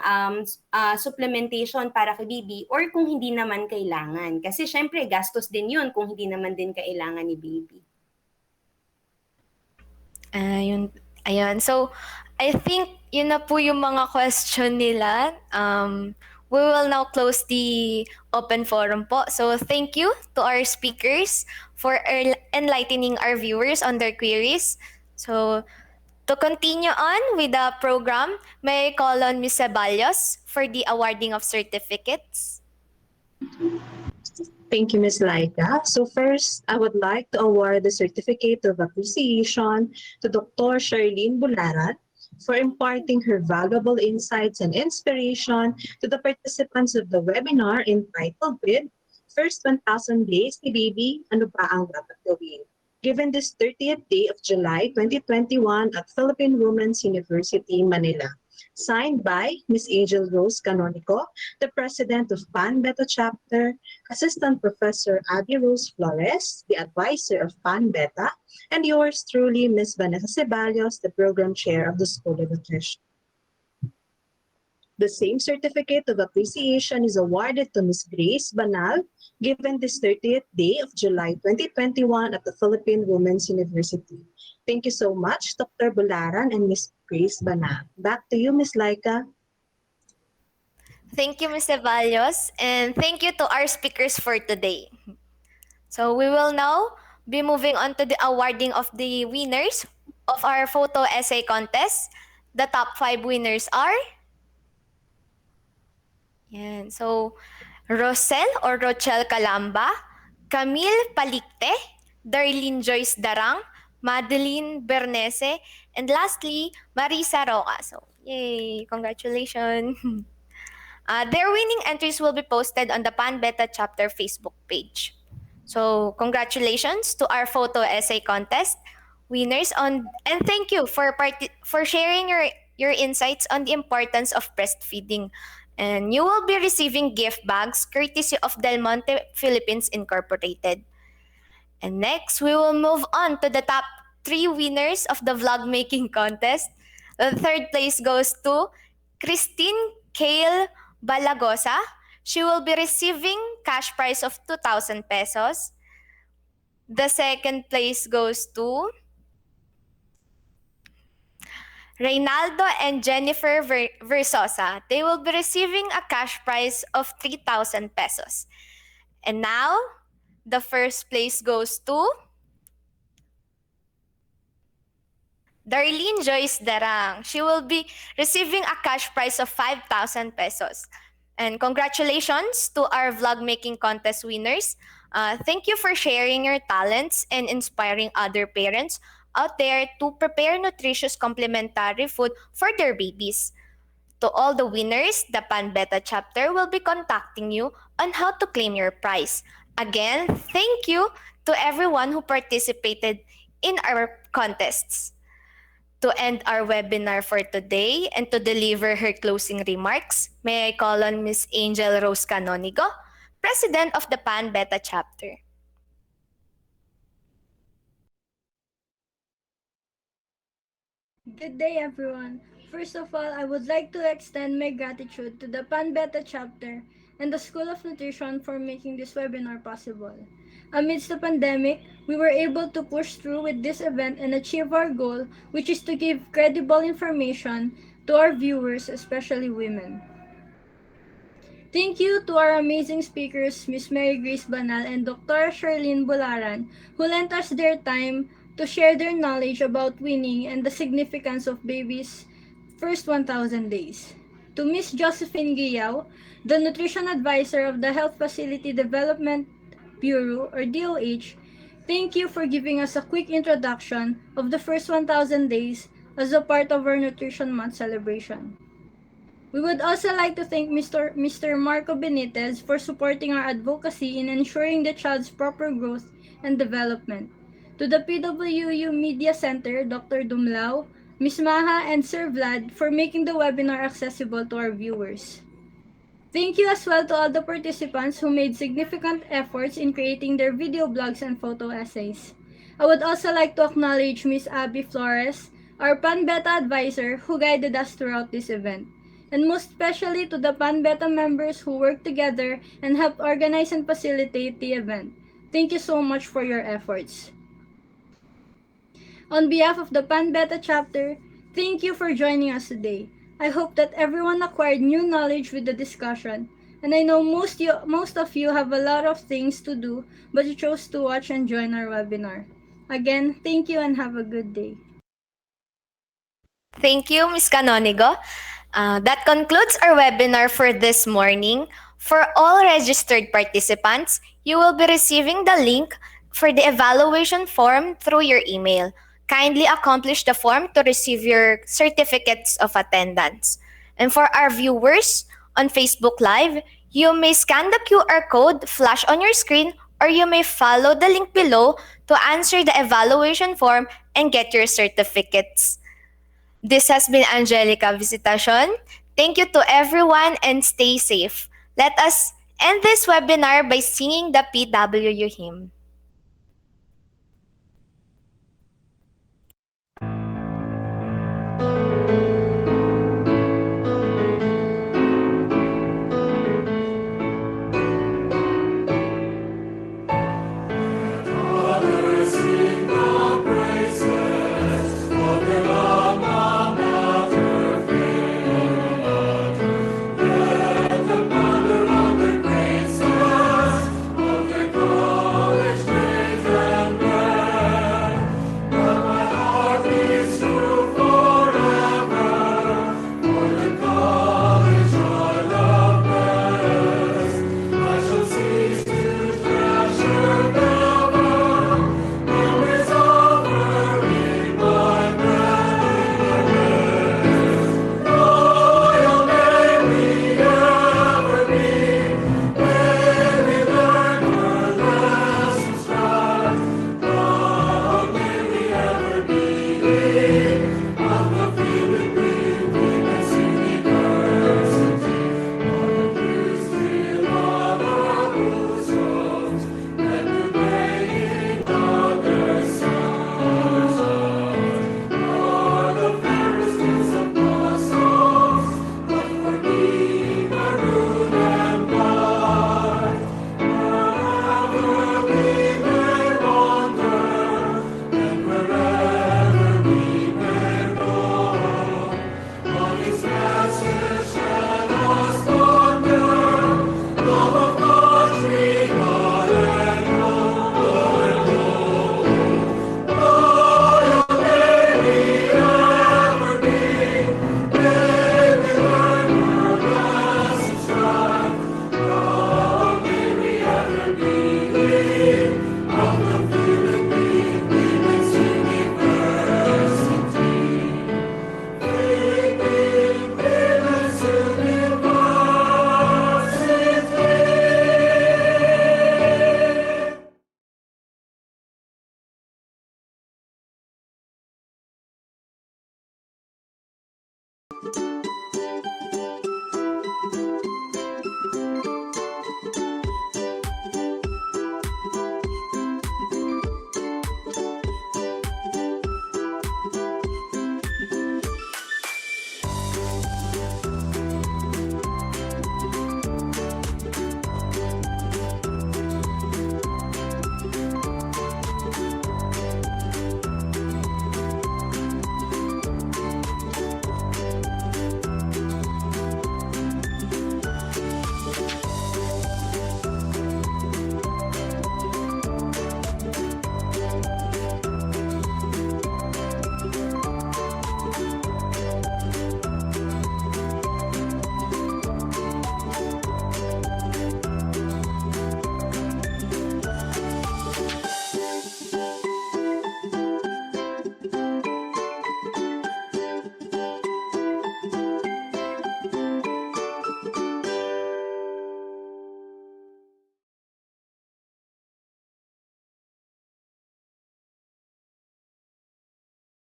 supplementation para kay baby or kung hindi naman kailangan. Kasi syempre, gastos din yun kung hindi naman din kailangan ni baby. Ayun. So, I think yun na po yung mga question nila. We will now close the open forum po. So, thank you to our speakers for enlightening our viewers on their queries. So, to continue on with the program, may I call on Ms. Ceballos for the awarding of certificates. Thank you, Ms. Laika. So first, I would like to award the Certificate of Appreciation to Dr. Charlene Bularan for imparting her valuable insights and inspiration to the participants of the webinar entitled with First 1,000 Days ni Baby, Ano Ba Ang Dapat Gawin? Given this 30th day of July 2021 at Philippine Women's University, Manila. Signed by Ms. Angel Rose Canonico, the President of PAN Beta Chapter, Assistant Professor Abby Rose Flores, the Advisor of PAN Beta, and yours truly, Ms. Vanessa Ceballos, the Program Chair of the School of Nutrition. The same certificate of appreciation is awarded to Ms. Grace Banal, given this 30th day of July 2021 at the Philippine Women's University. Thank you so much, Dr. Bularan and Ms. Grace Banal. Back to you, Ms. Laika. Thank you, Ms. Ceballos, and thank you to our speakers for today. So we will now be moving on to the awarding of the winners of our photo essay contest. The top 5 winners are... Yan. So, Rosel or Rochelle Calamba, Camille Palikte, Darlene Joyce Darang, Madeline Bernese, and lastly, Marisa Roca. So, yay! Congratulations! Their winning entries will be posted on the PAN Beta Chapter Facebook page. So, congratulations to our photo essay contest winners and thank you for sharing your insights on the importance of breastfeeding. And you will be receiving gift bags courtesy of Del Monte Philippines Incorporated. And next, we will move on to the top 3 winners of the vlog making contest. The third place goes to Christine Kale Balagosa. She will be receiving cash prize of 2,000 pesos. The second place goes to Reynaldo and Jennifer Versosa. They will be receiving a cash prize of 3,000 pesos. And now, the first place goes to Darlene Joyce Darang. She will be receiving a cash prize of 5,000 pesos. And congratulations to our vlog making contest winners. Thank you for sharing your talents and inspiring other parents out there to prepare nutritious complementary food for their babies. To all the winners, the PAN Beta chapter will be contacting you on how to claim your prize. Again, thank you to everyone who participated in our contests. To end our webinar for today and to deliver her closing remarks, may I call on Ms. Angel Rose Canonigo, President of the PAN Beta chapter. Good day, everyone. First of all, I would like to extend my gratitude to the PAN Beta chapter and the School of Nutrition for making this webinar possible. Amidst the pandemic, we were able to push through with this event and achieve our goal, which is to give credible information to our viewers, especially women. Thank you to our amazing speakers, Ms. Mary Grace Banal and Dr. Charlene Bularan, who lent us their time to share their knowledge about weaning and the significance of babies' first 1,000 days. To Ms. Josephine Guiao, the Nutrition Advisor of the Health Facility Development Bureau, or DOH, thank you for giving us a quick introduction of the first 1,000 days as a part of our Nutrition Month celebration. We would also like to thank Mr. Marco Benitez for supporting our advocacy in ensuring the child's proper growth and development. To the PWU Media Center, Dr. Dumlao, Ms. Maha, and Sir Vlad for making the webinar accessible to our viewers. Thank you as well to all the participants who made significant efforts in creating their video blogs and photo essays. I would also like to acknowledge Ms. Abby Flores, our PanBeta advisor who guided us throughout this event. And most especially to the PanBeta members who worked together and helped organize and facilitate the event. Thank you so much for your efforts. On behalf of the PanBeta chapter, thank you for joining us today. I hope that everyone acquired new knowledge with the discussion, and I know most of you have a lot of things to do, but you chose to watch and join our webinar. Again, thank you and have a good day. Thank you, Ms. Canonigo. That concludes our webinar for this morning. For all registered participants, you will be receiving the link for the evaluation form through your email. Kindly accomplish the form to receive your certificates of attendance. And for our viewers on Facebook Live, you may scan the QR code flash on your screen, or you may follow the link below to answer the evaluation form and get your certificates. This has been Angelica Visitacion. Thank you to everyone and stay safe. Let us end this webinar by singing the PWU hymn.